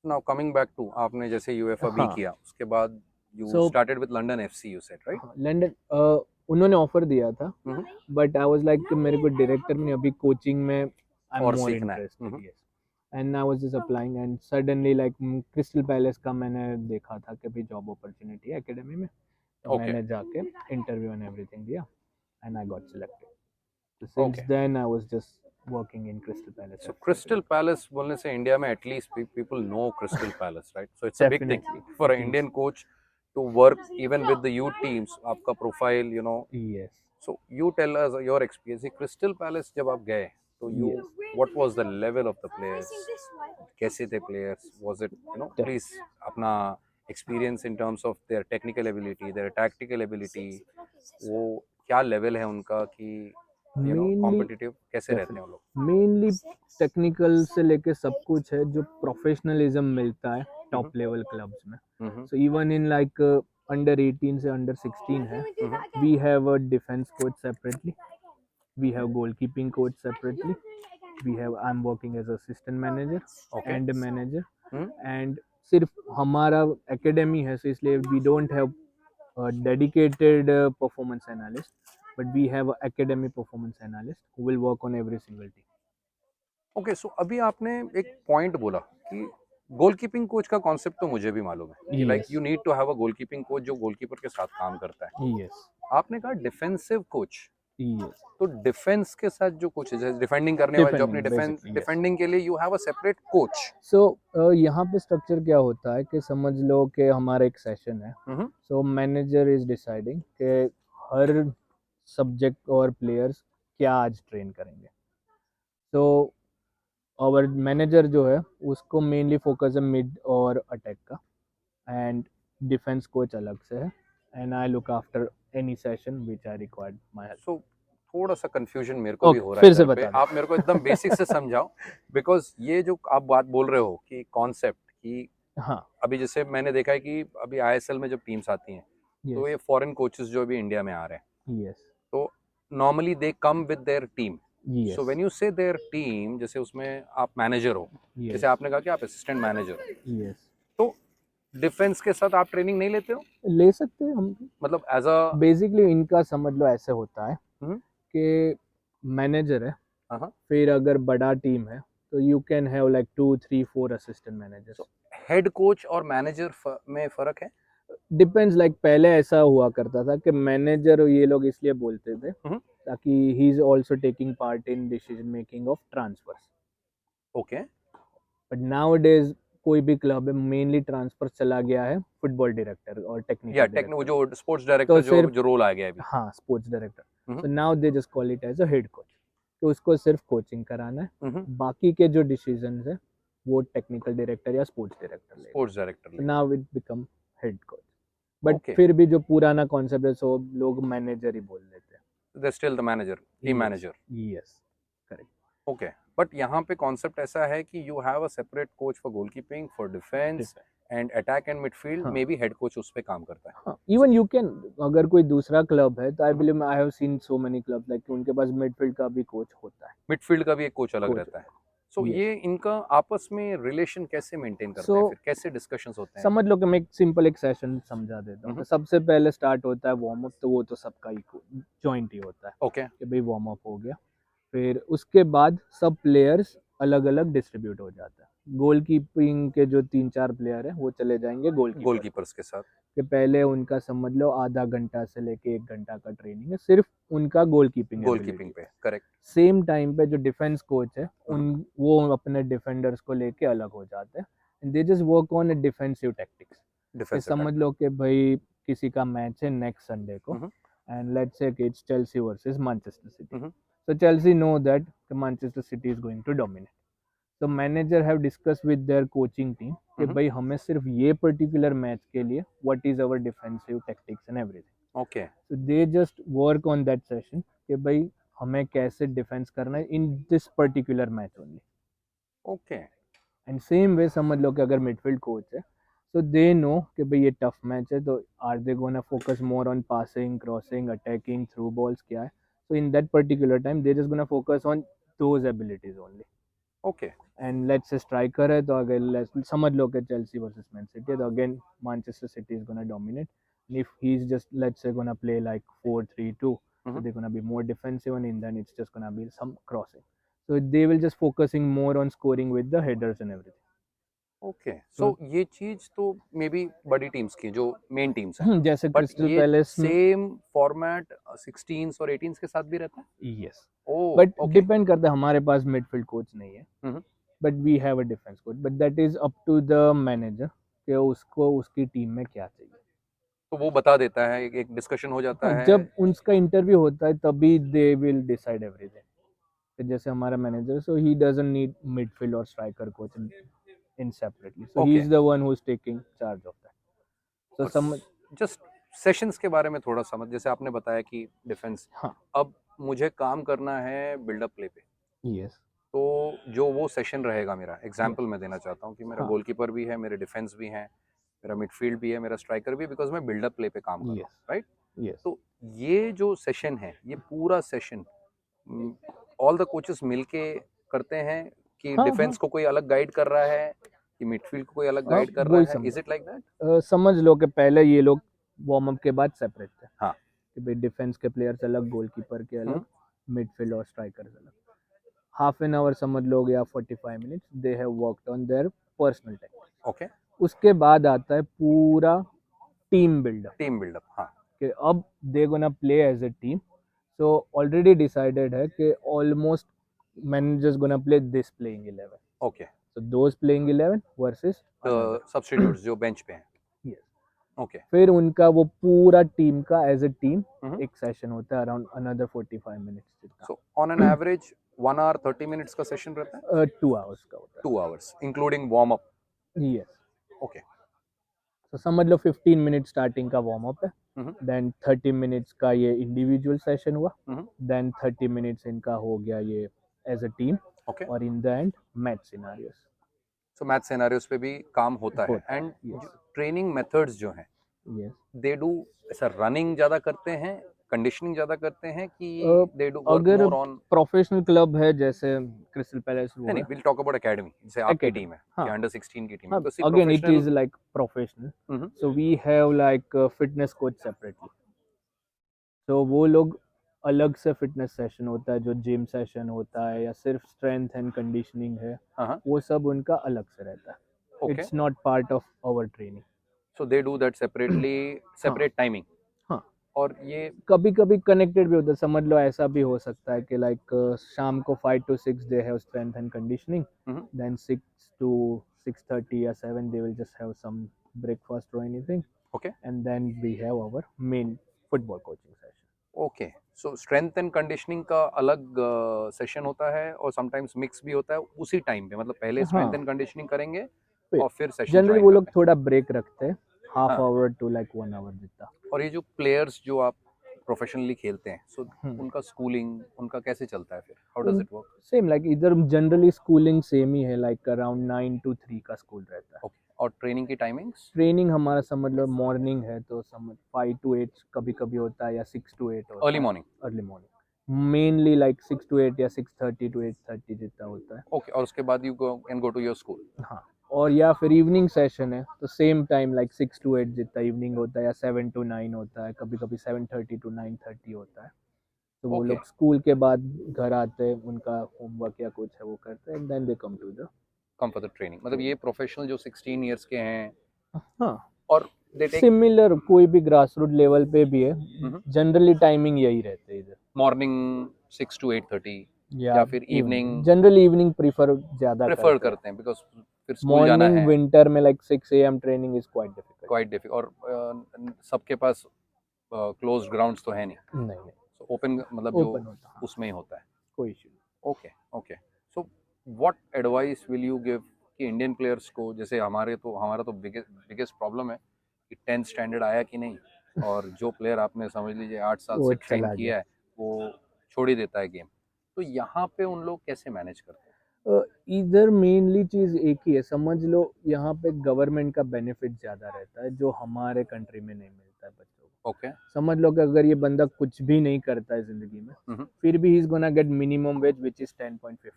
Now coming back to, आपने जैसे यूएफा बी हाँ. किया, उसके बाद you So- started with London FC, you said, right? London उन्होंने ऑफर दिया था, Mhm. But I was like मेरे को डायरेक्टर में अभी कोचिंग में आई एम और मोर सीखना है. Interested. Mhm. Yes. And I was just applying and suddenly like crystal palace का मैंने देखा था कि भाई जॉब अपॉर्चुनिटी है एकेडमी में, तो Okay. मैंने जाके इंटरव्यू एंड एवरीथिंग दिया and I got selected. So since Okay. then I was just working in Crystal Palace. So Crystal Palace बोलने से इंडिया में at least people know Crystal Palace, right? So it's a big thing Definitely. for an It is. Indian coach to work even with the youth teams. आपका profile, you know. Yes. So you tell us your experience. Crystal Palace जब आप गए, तो you, what was the level of the players? कैसे थे players? Was it, you know, please अपना experience in terms of their technical ability, their tactical ability, वो क्या level है उनका कि you know Mainly- competitive कैसे रहते हैं वो लोग? मेनली टेक्निकल से लेके सब कुछ है जो प्रोफेशनलिज्म मिलता है टॉप लेवल क्लब्स में. Mhm. So even in like under 18 से अंडर 16 है, we have a defence coach separately. We have goalkeeping coach separately. I'm working as assistant manager Okay. and manager. Hmm, And सिर्फ हमारा academy है, so इसलिए we don't have a dedicated performance analyst, but we have an academy performance analyst who will work on every single team. Okay. So अभी आपने एक point बोला कि goalkeeping coach का कॉन्सेप्ट तो मुझे भी मालूम है कि like Yes. You need to have a goalkeeping coach जो गोलकीपर के साथ काम करता है। Yes. आपने कहा डिफेंसिव कोच, Yes. तो डिफेंस के साथ जो कोच है, डिफेंडिंग करने वाले, जो अपनी Defending defence basically, yes. Defending के लिए you have a separate coach. So यहाँ पे स्ट्रक्चर क्या होता है कि समझ लो कि हमारा एक सेशन है, सो मैनेजर इज डिसाइडिंग कि हर सब्जेक्ट और प्लेयर्स क्या आज ट्रेन करेंगे। सो और मैनेजर जो है उसको मेनली फोकस है मिड और अटैक का, एंड डिफेंस कोच अलग से है, and I look after any session which I required my help. So थोड़ा सा कंफ्यूजन मेरे को भी ओके, हो रहा है फिर से इधर पे, बता दो। आप मेरे को एकदम बेसिक से समझाओ। बिकॉज ये जो आप बात बोल रहे हो कि कॉन्सेप्ट कि हाँ। अभी जैसे मैंने देखा है कि अभी आईएसएल में जब टीम्स आती हैं तो यस। ये फॉरेन कोचेस जो अभी इंडिया में आ रहे हैं, यस। तो normally they come with their team. So yes. When you से देयर टीम, जैसे उसमें आप मैनेजर हो, यस। जैसे आपने कहा कि आप असिस्टेंट मैनेजर हो, यस। तो डिफेंस के साथ आप ट्रेनिंग नहीं लेते हो? ले सकते हैं हम। मतलब एज अ बेसिकली इनका समझ लो ऐसे होता है कि मैनेजर है, फिर अगर बड़ा टीम है तो you can have like 2 3 4 assistant managers. Head coach और मैनेजर में फर्क है? डिपेंड्स, लाइक पहले ऐसा हुआ करता था कि मैनेजर ये लोग इसलिए बोलते थे ताकि he is also taking part in decision making of transfers. Okay. But nowadays कोई भी क्लब है मेनली ट्रांसफर चला गया है फुटबॉल डायरेक्टर और या टेक्निकल टेक्नो डायरेक्टर। जो स्पोर्ट्स तो डायरेक्टर जो सिर्फ जो रोल आ गया है अभी। हाँ, sports director. Hmm, so now they just call it as a head coach. तो उसको सिर्फ कोचिंग कराना है, बाकी के जो डिसीजंस है वो टेक्निकल डायरेक्टर या स्पोर्ट्स डायरेक्टर लेगा। स्पोर्ट्स डायरेक्टर तो now it become head coach. But okay, फिर भी जो पुराना कॉन्सेप्ट है सो लोग मैनेजर ही बोल देते हैं। They still the manager, team manager. Yes, correct. Okay, but यहाँ पे कॉन्सेप्ट ऐसा है कि you have a separate coach for goalkeeping, for defence and attack and midfield, हाँ। मे बी हेड कोच उस पे काम करता है। हाँ, इवन यू कैन, अगर कोई दूसरा क्लब है तो I believe I have seen so many club like उनके पास मिडफील्ड का भी कोच होता है। मिडफील्ड का भी एक कोच अलग कोच रहता है। सो Yes. ये इनका आपस में रिलेशन कैसे मेंटेन करते So, हैं, फिर कैसे डिस्कशंस होते हैं? समझ लो कि मैं एक सिंपल एक सेशन समझा देता हूँ। तो सबसे पहले स्टार्ट होता है वार्म अप, तो वो तो सबका ही जॉइंट ही होता है ओके, कि भाई वार्म अप हो गया। फिर उसके बाद सब प्लेयर्स अलग अलग डिस्ट्रीब्यूट हो जाता है। गोलकीपिंग के जो 3 4 प्लेयर हैं वो चले जाएंगे गोलकीपर्स के साथ। कि पहले उनका समझ लो आधा घंटा से लेके 1 घंटा का ट्रेनिंग है सिर्फ उनका गोलकीपिंग गोलकीपिंग पे, करेक्ट। सेम टाइम पे जो डिफेंस कोच है उन वो अपने डिफेंडर्स को लेके अलग हो जाते हैं। They just work on defensive tactics. Defensive समझ लो कि भाई किसी का मैच है नेक्स्ट संडे को, and let's say it's Chelsea versus Manchester city. So Chelsea know that the Manchester City is going to dominate. So manager have discussed with their coaching team कि भाई हमें सिर्फ ये particular मैच के लिए what is our defensive tactics and everything. Okay, So they just work on that session कि भाई हमें कैसे डिफेंस करना है in this particular match only. Okay. And same way समझ लो कि अगर मिडफील्ड कोच है so they know कि भाई ये टफ मैच है, तो are they gonna focus more on passing, crossing, attacking, through balls, क्या है। So in that particular time they just gonna focus on those abilities only. Okay, and let's say striker है तो अगर समझ लो कि चेल्सी वर्सेस मैन सिटी है तो again Manchester city is gonna dominate. And if he's just let's say gonna play like 4-3-2, so they're gonna be more defensive, and then it's just gonna be some crossing. So they will just focusing more on scoring with the headers and everything. Okay. So ये चीज तो may be बड़ी teams की जो main teams हैं, जैसे but Crystal ये Palace में सेम फॉर्मेट 16s और 18s के साथ भी रहता है? Yes, oh, but okay. Depend करता है। हमारे पास मिडफील्ड कोच नहीं है, but we have a defence coach, but that is up to the manager कि उसको उसकी टीम में क्या चाहिए। तो वो बता देता है, एक डिस्कशन हो जाता है। जब उनका इंटरव्यू होता है तभी दे विल डिसाइड एवरीथिंग। जैसे हमारा manager, so he doesn't need midfield और striker coach in separately, so he is the one who is taking charge of that. So समझ जस्ट सेशंस के बारे में थोड़ा समझ, जैसे आपने बताया कि डिफेंस, हाँ, अब मुझे काम करना है बिल्डअप प्ले पे, यस, तो जो वो सेशन रहेगा, मेरा एग्जांपल मैं देना चाहता हूँ कि मेरा हाँ, गोलकीपर भी है, मेरे डिफेंस भी है, मेरा मिडफील्ड भी है, मेरा स्ट्राइकर भी है, बिकॉज मैं बिल्डअप प्ले पे काम कर रहा हूँ, राइट? यस, तो ये जो सेशन है, ये पूरा सेशन ऑल द कोचेस मिलके करते हैं कि हाँ डिफेंस को कोई अलग गाइड कर रहा है कि मिडफील्ड को कोई अलग हाँ, गाइड कर रहा वही है, इज समझो। It like that? समझ लो कि पहले ये लोग वार्म अप के बाद सेपरेट थे हाँ। कि भाई डिफेंस के प्लेयर्स अलग, गोलकीपर के अलग, मिडफील्ड और स्ट्राइकर्स अलग। हाफ एन आवर समझ लो या 45 minutes they have worked on their personal technique. Okay. उसके बाद आता है पूरा टीम बिल्डअप टीम बिल्डअप, हाँ। कि अब they gonna play as a team. So already decided है कि almost managers gonna play this playing 11। Okay. So those playing 11 versus another. Substitutes जो बेंच पे हैं। यस। ओके। फिर उनका वो पूरा टीम का एज ए टीम हम्म। एक सेशन होता है अराउंड अनदर 45 मिनट्स जितना। So on an average 1 hour 30 minutes का सेशन रहता है? 2 आवर्स का होता 2 आवर्स इंक्लूडिंग वार्म अप? है। यस। ओके। तो समझ लो 15 मिनट स्टार्टिंग का वार्म अप है, हम्म। देन 30 मिनट्स का ये इंडिविजुअल सेशन हुआ, हम्म। देन 30 मिनट्स इनका हो गया ये एज अ टीम, ओके। और in the end match scenarios so math scenarios पे भी काम होता है। होता है। एंड यस ट्रेनिंग मेथड्स जो हैं, यस। दे डू ऐसा रनिंग ज्यादा करते हैं, कंडीशनिंग ज्यादा करते हैं कि दे डू वर्क अगर मोर ऑन? प्रोफेशनल क्लब है जैसे क्रिस्टल पैलेस वो नहीं नहीं, है, विल टॉक अबाउट एकेडमी, जैसे आपकी एकेडमी, टीम है कि हाँ अंडर 16 की टीम है, हाँ, तो see again it professional. Is like professional. So we have like fitness coach separately. तो वो लोग अलग से फिटनेस सेशन होता है, जो जिम सेशन होता है या सिर्फ स्ट्रेंथ एंड कंडीशनिंग है, हाँ। वो सब उनका अलग से रहता है। Okay. It's not part of our training. So they do that separately, हाँ सेपरेट टाइमिंग। हाँ। और ये कभी कभी कनेक्टेड भी होता है, समझ लो ऐसा भी हो सकता है कि लाइक शाम को 5 to 6 they have strength and conditioning, then 6 to 6:30 या 7 they will just have some breakfast or anything, okay. and then we have our main football coaching session. Okay. So strength and conditioning का अलग session होता है और sometimes mix भी होता है उसी टाइम पे, मतलब पहले स्ट्रेंथ हाँ, एंड कंडीशनिंग करेंगे फिर और फिर सेशन जनरली ज्वाइन वो लोग करते थोड़ा ब्रेक रखते हैं, हाफ हैं। हाँ। आवर टू लाइक 1 आवर जितना। और ये जो प्लेयर्स जो आप प्रोफेशनली खेलते हैं, सो हम्म। उनका स्कूलिंग उनका कैसे चलता है फिर? How does it work? Same like इधर जनरली स्कूलिंग सेम ही है, लाइक अराउंड 9 to 3 का स्कूल रहता है। ओके। और ट्रेनिंग की टाइमिंग्स? ट्रेनिंग हमारा समझ लो मॉर्निंग है तो समझ 5 to 8 कभी कभी होता है, या 6 to 8 अर्ली होता है। Morning? Early morning mainly like 6 to 8 या 6:30 to 8:30 जितना होता है। ओके। और उसके बाद you can go to your school? हाँ, और या फिर इवनिंग सेशन है तो सेम टाइम लाइक 6 to 8 जितना इवनिंग होता है, या 7 to 9 होता है, कभी कभी 7:30 to 9:30 होता है। तो वो ओके। लोग स्कूल के बाद घर आते हैं, उनका होमवर्क या कुछ है वो करते हैं, then they come to the come for the training, मतलब ये प्रोफेशनल जो 16 इयर्स के हैं हाँ और दे टेक सिमिलर कोई भी ग्रास रूट लेवल पे भी है, जनरली टाइमिंग यही रहते हैं इधर। मॉर्निंग 6 to 8:30 या या फिर इवनिंग जनरली इवनिंग प्रीफर ज्यादा प्रेफर करते हैं। करते हैं बिकॉज फिर स्कूल जाना मॉर्निंग है? विंटर में like 6 AM training is quite difficult. Quite difficult. और सबके पास क्लोज्ड ग्राउंड्स तो है नहीं, नहीं नहीं, सो ओपन मतलब जो ओपन होता है, उसमें ही होता है। कोई issue okay. Okay. So what advice will you give कि इंडियन प्लेयर्स को, जैसे हमारा तो बिगेस्ट प्रॉब्लम है कि 10th स्टैंडर्ड आया कि नहीं, और जो प्लेयर आपने समझ लीजिए 8 साल वो से ट्रेन चला गया। किया है वो छोड़ ही देता है गेम, तो यहाँ पे उन लोग कैसे मैनेज करते हैं? इधर मेनली चीज एक ही है, समझ लो यहाँ पे गवर्नमेंट का बेनिफिट ज्यादा रहता है जो हमारे कंट्री में नहीं मिलता है बच्चों को। ओके। समझ लो कि अगर ये बंदा कुछ भी नहीं करता है जिंदगी में, फिर भी ही is gonna get minimum ways which is 10.50।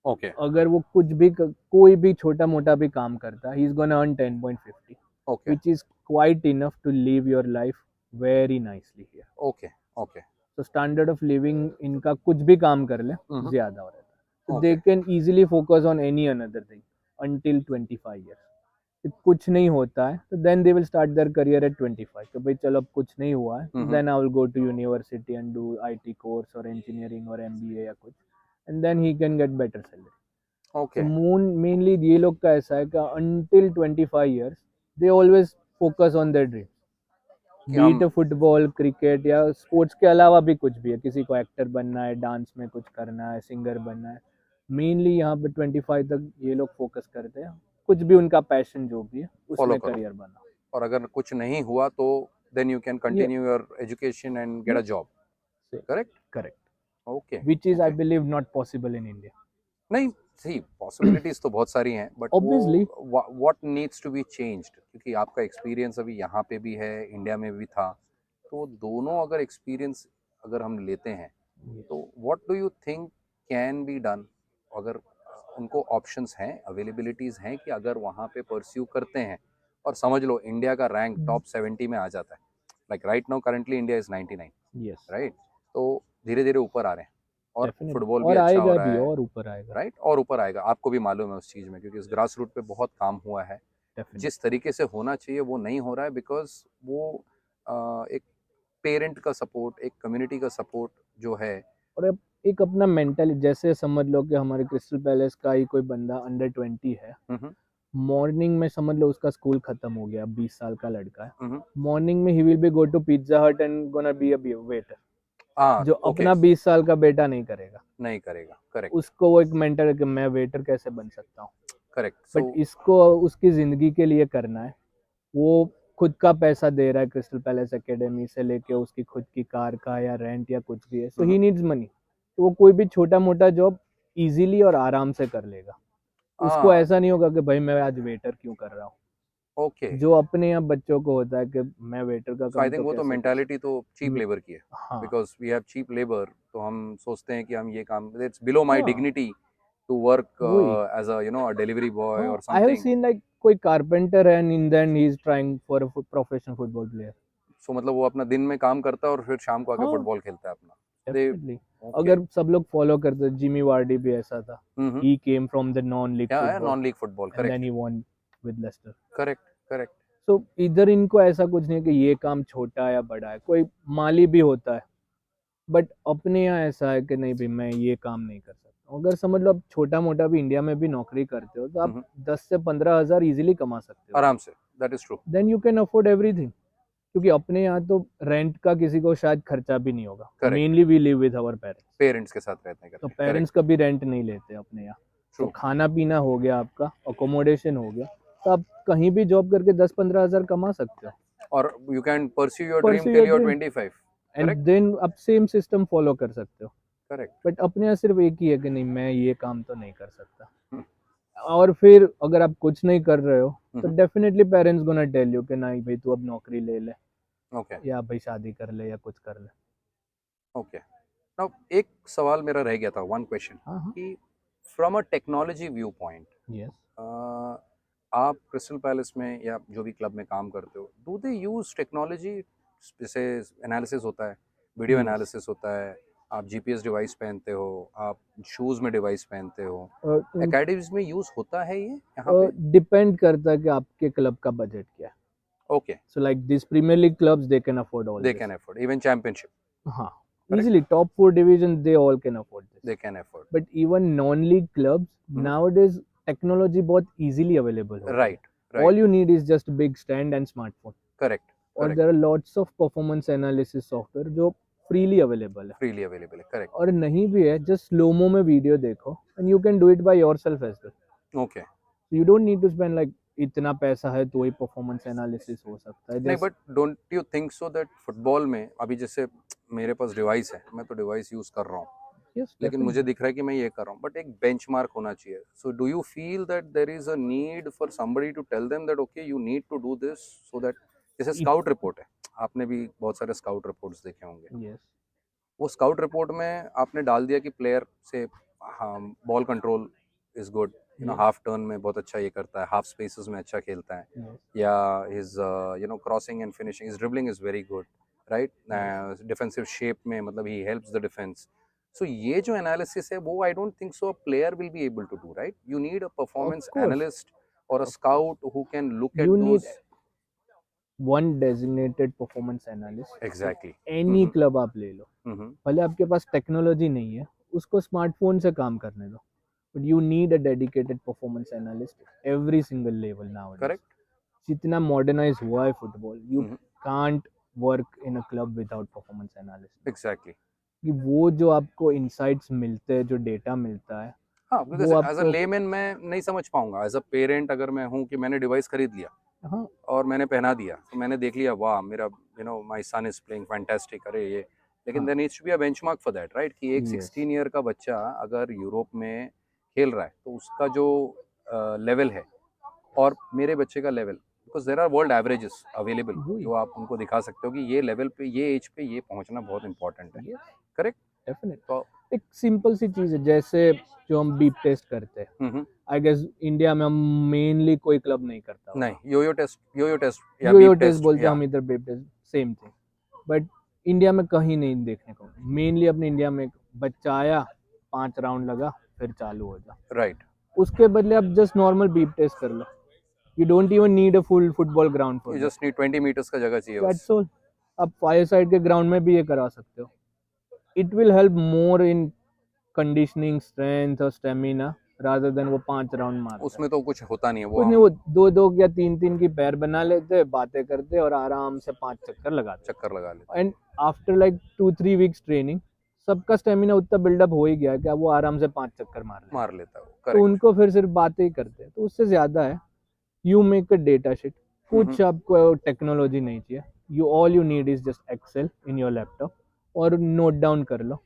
Okay. अगर वो कुछ भी कोई भी छोटा मोटा भी काम करता है, ही is gonna earn 10.50, okay. which is quite enough to live your life very nicely here. Okay. Okay. So standard of living इनका कुछ भी काम कर ले ज्यादा हो रहता है, so they Okay. can easily focus on any another thing until 25 years. if कुछ नहीं होता है तो then they will start their career at 25, तो भाई चलो अब कुछ नहीं हुआ है, then I will go to university and do IT course or engineering or MBA या कुछ, and then he can get better salary. Okay. So mainly ये लोग का ऐसा है कि until 25 years they always focus on their dreams, कि beat हम फुटबॉल क्रिकेट या स्पोर्ट्स के अलावा भी कुछ भी है, किसी को एक्टर बनना है, डांस में कुछ करना है, सिंगर बनना है, मेनली यहाँ पे 25 तक ये लोग फोकस करते हैं, कुछ भी उनका पैशन जो भी है फॉलो उसमें करो, करियर बना। और अगर कुछ नहीं हुआ तो देन यू कैन ये continue your education and get a job, correct? Correct, okay. Which is I okay. Believe not possible in India. नहीं, सही पॉसिबिलिटीज तो बहुत सारी हैं, बट Obviously. वो what needs to be changed, क्योंकि आपका एक्सपीरियंस अभी यहाँ पे भी है, इंडिया में भी था, तो दोनों अगर एक्सपीरियंस अगर हम लेते हैं Yes. तो what do you think can be done, अगर उनको ऑप्शंस हैं, अवेलेबिलिटीज हैं कि अगर वहाँ पे परस्यू करते हैं और समझ लो इंडिया का रैंक टॉप 70 में आ जाता है, like right now currently India is 99, Yes. Right? तो धीरे धीरे ऊपर आ रहे हैं और डेफिनेटली, फुटबॉल भी और अच्छा हो आएगा रहा भी है, और ऊपर आएगा। राइट? और ऊपर आएगा, आपको भी मालूम है उस चीज़ में, क्योंकि इस ग्रास रूट पे बहुत काम हुआ है। जिस डेफिनेटली। तरीके से होना चाहिए वो नहीं हो रहा है, बिकॉज वो एक पेरेंट का सपोर्ट, एक कम्युनिटी का सपोर्ट जो है। और अब एक अपना मेंटली, जैसे समझ लो कि हमारे क्रिस्टल पैलेस का ही कोई बंदा अंडर 20 है, हम्म, मॉर्निंग में समझ लो उसका स्कूल खत्म हो गया, 20 साल का लड़का है, हम्म, मॉर्निंग में he will be go to Pizza Hut and gonna be a waiter, हाँ, जो ओके, अपना 20 साल का बेटा नहीं करेगा। नहीं करेगा, करेक्ट, उसको वो एक मेंटर है कि मैं वेटर कैसे बन सकता हूँ। करेक्ट, बट सो इसको उसकी जिंदगी के लिए करना है, वो खुद का पैसा दे रहा है क्रिस्टल पैलेस एकेडमी से लेके उसकी खुद की कार का या रेंट या कुछ भी है, सो ही नीड्स मनी। तो वो कोई भी छोटा मोटा जॉब इजीली और आराम से कर लेगा। उसको हाँ, ऐसा नहीं होगा कि भाई मैं आज वेटर क्यों कर रहा हूँ। ओके, जो अपने यहाँ बच्चों को होता है कि मैं वेटर का सो आई काम तो थिंक वो तो कैसे कर मेंटालिटी तो चीप सकता। लेबर की है, हाँ। Because we have cheap labour, तो हम सोचते हैं कि हम ये काम, इट्स बिलो माय हाँ डिग्निटी टू वर्क वही। As a a delivery boy हाँ, और I have something. Seen like कोई कारपेंटर है and in the end he is trying for a professional football player. So मतलब वो अपना दिन में काम करता है और फिर शाम को आके हाँ फुटबॉल खेलता है अपना। दे, डेफिनेटली। ओके, अगर सब लोग फॉलो करते, जिमी वार्डी भी ऐसा था। Hmm, he came from the non league या football non league football, and then correct, he won with Leicester. Correct, correct, so इधर इनको ऐसा कुछ नहीं है कि ये काम छोटा है या बड़ा है, कोई माली भी होता है, बट अपने यहाँ ऐसा है कि नहीं भाई मैं ये काम नहीं कर सकता। अगर समझ लो आप छोटा मोटा भी इंडिया में भी नौकरी करते हो तो आप 10 से 15 हज़ार इजीली कमा सकते हो। आराम से, that is true, then you can afford everything. क्योंकि अपने यहाँ तो रेंट का किसी को शायद खर्चा भी नहीं होगा, correct, mainly we live with our parents. Parents के साथ रहते हैं तो करके, करेक्ट, पेरेंट्स कभी रेंट नहीं लेते अपने यहाँ। तो ट्रू, खाना पीना हो गया, आपका अकोमोडेशन हो गया, तो आप कहीं भी जॉब करके 10-15 हज़ार कमा सकते हो। और you can pursue your dream pursue till your you are dream 25, and correct, then आप सेम सिस्टम फॉलो कर सकते हो। करेक्ट, बट अपने यहाँ सिर्फ एक ही है कि नहीं मैं ये काम तो नहीं कर सकता। और फिर अगर आप कुछ नहीं कर रहे हो तो definitely parents gonna tell you कि नहीं भाई तू अब नौकरी ले ले, ओके, या भाई शादी कर ले या कुछ कर ले। ओके। नाउ एक सवाल मेरा रह गया था, वन क्वेश्चन, हाँ हाँ। कि from a technology view point, yes. आप क्रिस्टल पैलेस में या जो भी क्लब में काम करते हो, डू दे यूज टेक्नोलॉजी? जैसे एनालिसिस होता है, वीडियो यस। एनालिसिस होता है, आप जीपीएस डिवाइस पहनते हो, आप शूज़ में डिवाइस पहनते हो, एकेडमीज में यूज़ होता है ये यहाँ पे? डिपेंड करता है कि आपके क्लब का बजट क्या है। Okay, so like this Premier League clubs they can afford all they this. Can afford even championship, हाँ, correct, easily top 4 divisions they all can afford this। They can afford, but even non-league clubs nowadays technology बहुत easily available हो गई है। Right, right, all you need is just big stand and smartphone। Correct, और correct, there are lots of performance analysis software जो freely available है। Freely available है, correct, और नहीं भी है just slow mo में वीडियो देखो and you can do it by yourself as well। Okay. so you don't need to spend like इतना पैसा है तो ही परफॉर्मेंस एनालिसिस हो सकता है नहीं, जैसे। But don't you think so that football में अभी जैसे मेरे पास डिवाइस है, मैं तो डिवाइस यूज़ कर रहा हूँ, यस लेकिन मुझे डेफिनेटली। दिख रहा है कि मैं ये कर रहा हूँ, बट एक बेंचमार्क होना चाहिए। So do you feel that there is a need for somebody to tell them that okay you need to do this, so that, जैसे स्काउट रिपोर्ट है, आपने भी बहुत सारे स्काउट रिपोर्ट्स देखे होंगे, यस। वो स्काउट रिपोर्ट में आपने डाल दिया कि प्लेयर से, हाँ, ball control is good, yes. Half turn में बहुत अच्छा ये करता है, हाफ स्पेसेस में अच्छा खेलता है, यस। या his crossing and finishing, his dribbling is very good, right, yes. Defensive shape में मतलब he helps the defence. So ये जो एनालिसिस है वो I don't think so a player will be able to do, right? You need a of performance course. Analyst और a of course scout who can look at you need those. one designated performance analyst for exactly, any club आप ले लो। हम्म, भले आपके पास technology नहीं है, उसको smartphone से काम करने दो, but you need a dedicated performance analyst every single level nowadays. Correct, जितना मॉडर्नाइज हुआ है football, you can't work in a club without performance analyst. Exactly, कि वो जो आपको इंसाइट्स मिलते हैं, जो डेटा मिलता है, हाँ, बिकॉज वो एज अ आपको। लेमैन मैं नहीं समझ पाऊंगा, एज अ पेरेंट अगर मैं हूँ कि मैंने डिवाइस खरीद लिया हाँ। और मैंने पहना दिया, तो मैंने देख लिया वाह मेरा my son is playing fantastic, अरे ये, लेकिन हाँ। There needs to be a benchmark for that, right? कि एक यस। 16 ईयर का बच्चा अगर यूरोप में खेल रहा है तो उसका जो लेवल है और मेरे बच्चे का लेवल, because there are world averages available वही। जो आप उनको दिखा सकते हो कि ये लेवल पे, ये एज पे ये पहुंचना बहुत इंपॉर्टेंट है, यस। करेक्ट? डेफिनेट। तो एक सिंपल सी चीज है, जैसे जो हम बीप टेस्ट करते हैं, आई गेस इंडिया में हम मेनली कोई क्लब नहीं करता होगा। नहीं, यो टेस्ट या yo yo beep test test बोलते हैं या हम इधर, beep test same thing. But India में कहीं नहीं देखने को, मेनली अपने इंडिया में बच्चा आया, 5 राउंड लगा, फिर चालू हो जा। राइट, उसके बदले आप जस्ट नॉर्मल बीप टेस्ट कर लो। You don't even need a full football ground for you that, just need 20 metres का जगह चाहिए बस। That's all. आप 5 साइड के ग्राउंड में भी ये करा सकते हो। It will help more in conditioning strength और स्टेमिना रादर देन वो 5 राउंड मारते हैं। उसमें तो कुछ होता नहीं है, वो कुछ नहीं, हम वो 2-2 या 3-3 की पैर बना लेते, बातें करते और आराम से 5 चक्कर लगाते। चक्कर लगा लेते and after like 2-3 weeks training, सबका स्टेमिना उतना बिल्डअप हो ही गया है कि अब वो आराम से 5 चक्कर मार लेता है वो, तो करेक्ट। उनको फिर सिर्फ बातें ही करते हैं। तो उससे ज्यादा है, you make a data sheet. कुछ आपको टेक्नोलॉजी नहीं चाहिए, you all you need is just Excel in your laptop और नोट डाउन कर लो।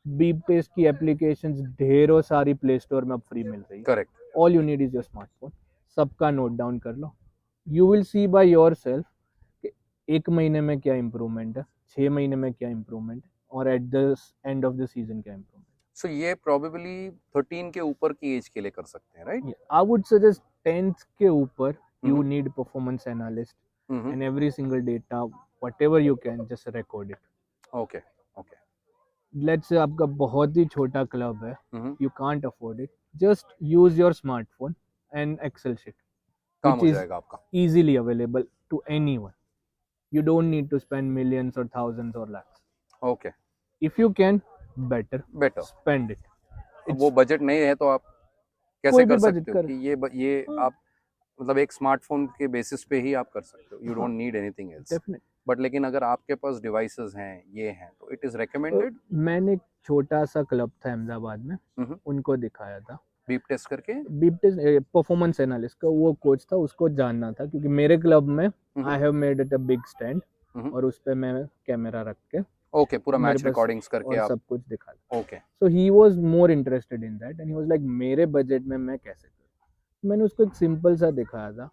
बीप टेस्ट की एप्लीकेशंस ढेरों सारी प्ले स्टोर में अब फ्री मिल रही है। Correct, all you need is your smartphone, सबका नोट डाउन कर लो। You will see by yourself कि 1 महीने में क्या इम्प्रूवमेंट है, 6 महीने में क्या इम्प्रूवमेंट है, और eight the end of the season क्या इम्प्रूवमेंट। सो ये प्रोबेबली 13 के ऊपर की एज के लिए कर सकते हैं, right? I would suggest 10th के ऊपर you hmm, need performance analyst hmm, and every single data whatever you can just record it. Okay, okay, let's say आपका बहुत ही छोटा क्लब है, हम्म, you can't afford it, just use your smartphone and Excel sheet, काम which हो is जाएगा आपका। easily available to anyone. You don't need to spend millions or thousands or lakhs. Okay, If you can, better, better. spend it. अब It's वो budget नहीं है तो आप कैसे कोई भी कर बजट सकते हो कर, कि ये आप मतलब एक स्मार्टफोन के बेसिस पे ही आप कर सकते हो, यू हाँ, don't need anything else. definitely. But लेकिन अगर आपके पास डिवाइसेस हैं, ये हैं, तो इट इज रिकमेंडेड। मैंने एक छोटा सा क्लब था अहमदाबाद में, उनको दिखाया था बीप टेस्ट करके। बीप टेस्ट परफॉर्मेंस एनालिस्ट का वो कोच था, उसको जानना था क्योंकि मेरे क्लब में I have made it a big stand और उस पे मैं कैमरा रख के ओके, पूरा मेरे मैच पास रिकॉर्डिंग्स करके और आप। सब कुछ दिखा। Okay, so he was more interested in that and he was like मेरे बजट में मैं कैसे करूँ। मैंने उसको एक सिंपल सा दिखाया था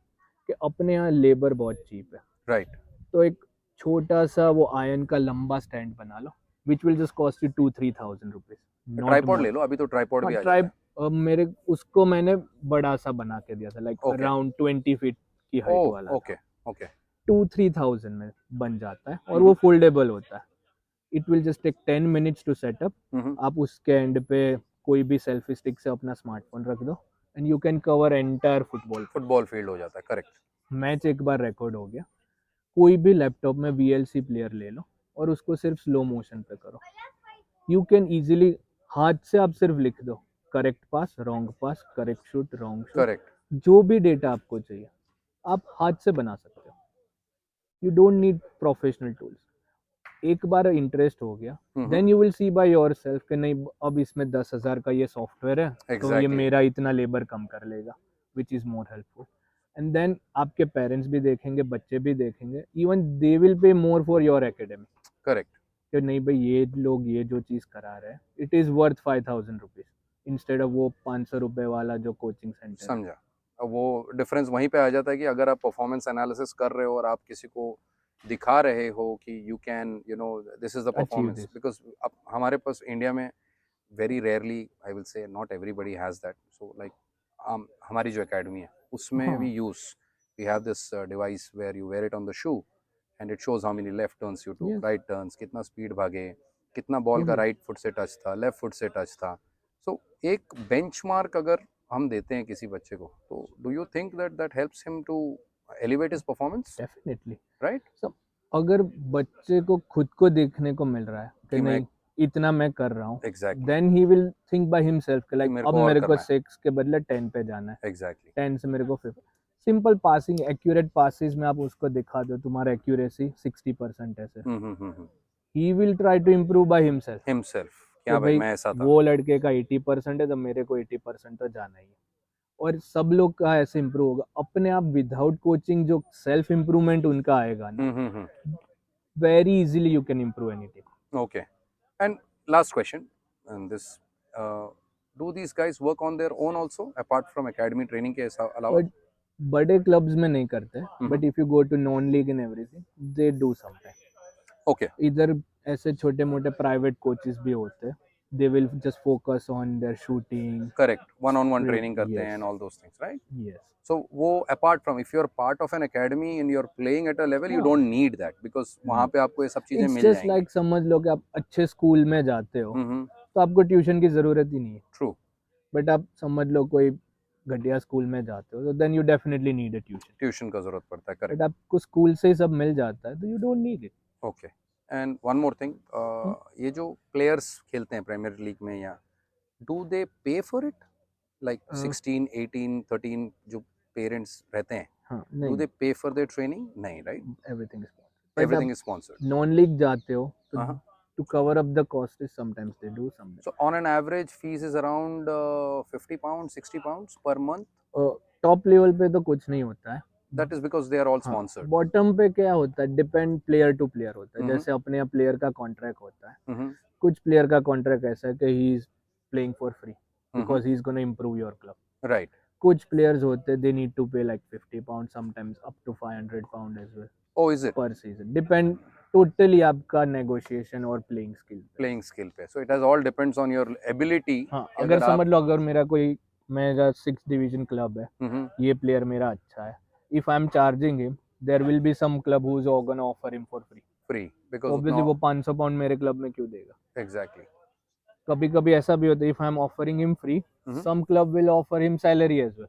कि अपने यहाँ लेबर बहुत चीप है, राइट। तो एक छोटा सा वो आयन का लंबा स्टैंड बना लो which will just cost you 2-3 thousand rupees, not tripod more. ले लो, अभी तो ट्राइपॉड भी आ जाता ट्राई है। मेरे उसको मैंने बड़ा सा बना के दिया था, लाइक Okay. अराउंड 20 फीट की हाइट ओह, वाला ओके, था। ओके, 2-3 thousand में बन जाता है और वो फोल्डेबल होता है। It will just take 10 minutes to set up. आप उसके एंड पे कोई भी सेल्फी स्टिक से अपना स्मार्टफोन रख दो and you can cover entire football field हो जाता है, करेक्ट। मैच एक बार रिकॉर्ड हो गया। कोई भी लैपटॉप में VLC प्लेयर ले लो और उसको सिर्फ स्लो मोशन पे करो, यू कैन इजीली हाथ से आप सिर्फ लिख दो correct pass, wrong pass, correct shoot, wrong shoot, correct, जो भी डेटा आपको चाहिए आप हाथ से बना सकते हो। You don't need professional tools. एक बार इंटरेस्ट हो गया then you will see by yourself कि नहीं अब इसमें 10,000 का ये सॉफ्टवेयर है तो ये Exactly. मेरा इतना लेबर कम कर लेगा, which is more helpful. And then आपके पेरेंट्स भी देखेंगे, बच्चे भी देखेंगे, even they will pay more for your academy correct. कि नहीं भाई ये लोग ये जो चीज़ करा रहे हैं it is worth 5,000 rupees instead of वो 500 रुपये वाला जो कोचिंग सेंटर। समझा। अब वो डिफरेंस वहीं पे आ जाता है कि अगर आप परफॉर्मेंस एनालिसिस कर रहे हो और आप किसी को दिखा रहे हो कि you can this is the performance, because अब हमारे पास इंडिया में very rarely, I will say not everybody has that. So like हमारी जो एकेडमी है उसमें we have this device where you wear it on the shoe and it shows how many left turns you to, right turns, कितना speed भागे, कितना ball का right foot से touch था, लेफ्ट फुट से टच था। सो एक बेंचमार्क अगर हम देते हैं किसी बच्चे को, तो do you think that that helps him to elevate his performance? Definitely, right. अगर बच्चे को खुद को देखने को मिल रहा है कि नहीं इतना मैं कर रहा हूँ, Exactly. Then he will think by himself कि लाइक मेरे अब को और मेरे को करना है। 6 के बदले 10 पे जाना है, एग्जैक्टली 10 से मेरे को 50। सिंपल पासिंग, एक्यूरेट पासिस में आप उसको दिखा दो तुम्हारा एक्यूरेसी 60% ऐसे, he will try to improve by himself himself, कि क्या भाई भाई मैं ऐसा था। वो लड़के का 80% है तो मेरे को 80% तो जाना ही है। और सब लोग का ऐसे इम्प्रूव होगा अपने आप विदाउट कोचिंग। जो सेल्फ इम्प्रूवमेंट उनका आएगा ना, very easily you can improve anything. Okay, and last question, and this do these guys work on their own also apart from academy training के अलावा? बड़े क्लब्स में नहीं करते, but if you go to non league and everything they do sometime. Okay, इधर ऐसे छोटे मोटे प्राइवेट कोचेस भी होते हैं, they will just focus on their shooting. Correct, one on one training करते हैं yes and all those things, right? Yes. So वो apart from, if you are part of an academy and you are playing at a level, you हाँ, don't need that, because वहाँ पे आपको ये सब चीजें इट्स मिल जस्ट जाएंगी। लाइक समझ लो कि आप अच्छे स्कूल में जाते हो तो आपको ट्यूशन की ज़रूरत ही नहीं है। ट्रू। बट आप समझ लो कोई घटिया स्कूल में जाते हो तो then you definitely need a tuition. Tuition का जरूरत पड़ता है, बट करेक्ट। आपको स्कूल से ही सब मिल जाता है तो you don't need it. Okay, and one more thing, ये जो प्लेयर्स खेलते हैं प्रीमियर लीग में, या do they pay for it, like 16 18 13 जो पेरेंट्स रहते हैं, हाँ डू नहीं, they pay for their training? नहीं, राइट? एवरीथिंग इज बट आप everything is sponsored. Non league जाते हो तो हाँ। To cover up the cost is sometimes they do something. So on an average, fees is around 50 pounds, 60 pounds per month. Top level पे तो कुछ नहीं होता है। That is because they are all हाँ, sponsored. बॉटम पे क्या होता है, डिपेंड प्लेयर टू प्लेयर होता है। हम्म जैसे अपने प्लेयर का कॉन्ट्रैक्ट होता है, हम्म कुछ प्लेयर का कॉन्ट्रैक्ट ऐसा है कि he is playing for free hmm because he is gonna improve your club. Right. कुछ प्लेयर्स होते हैं they need to pay like 50 pound, sometimes up to 500 pound as well Oh, is it per season. Depend totally आपका negotiation और playing skill पे। playing skill पे? So it has all depends on your ability. हाँ, कि अगर अगर समझ आप लो अगर मेरा 6 डिवीजन क्लब है, ये प्लेयर मेरा अच्छा है, if I am charging him there will be some club who is gonna offer him for free. free because obviously उतना वो 500 पाउंड मेरे क्लब में क्यों देगा। exactly. कभी कभी ऐसा भी होता है, if I am offering him free some club will offer him salary as well.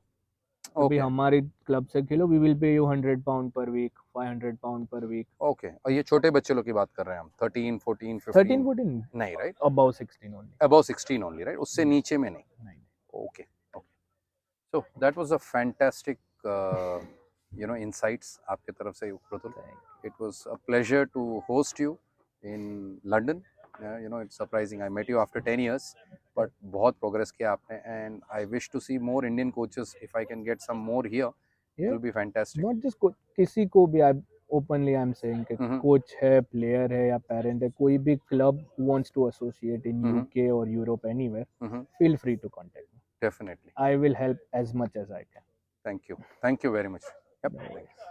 अभी Okay. हमारी क्लब से खेलो, we will pay you 100 pound per week, 500 pound per week. Okay. और ये छोटे बच्चे लोग की बात कर रहे हैं हम, 13 14 13 15? 14 नहीं, right? Above 16 only. Above 16 only, right? उससे नीचे में नहीं। नहीं। Okay. Okay. So that was a fantastic, insights आपके तरफ से, Pratul. It was a pleasure to host you in London. It's surprising. I met you after 10 years, but बहुत progress किया आपने, and I wish to see more Indian coaches. If I can get some more here, it will be fantastic. Not just किसी को भी, I openly I am saying कि coach है, player है या पेरेंट है, कोई भी club wants to associate in UK और Europe anywhere, feel free to contact me. Definitely. I will help as much as I can. Thank you. Thank you very much. Yep. No worries.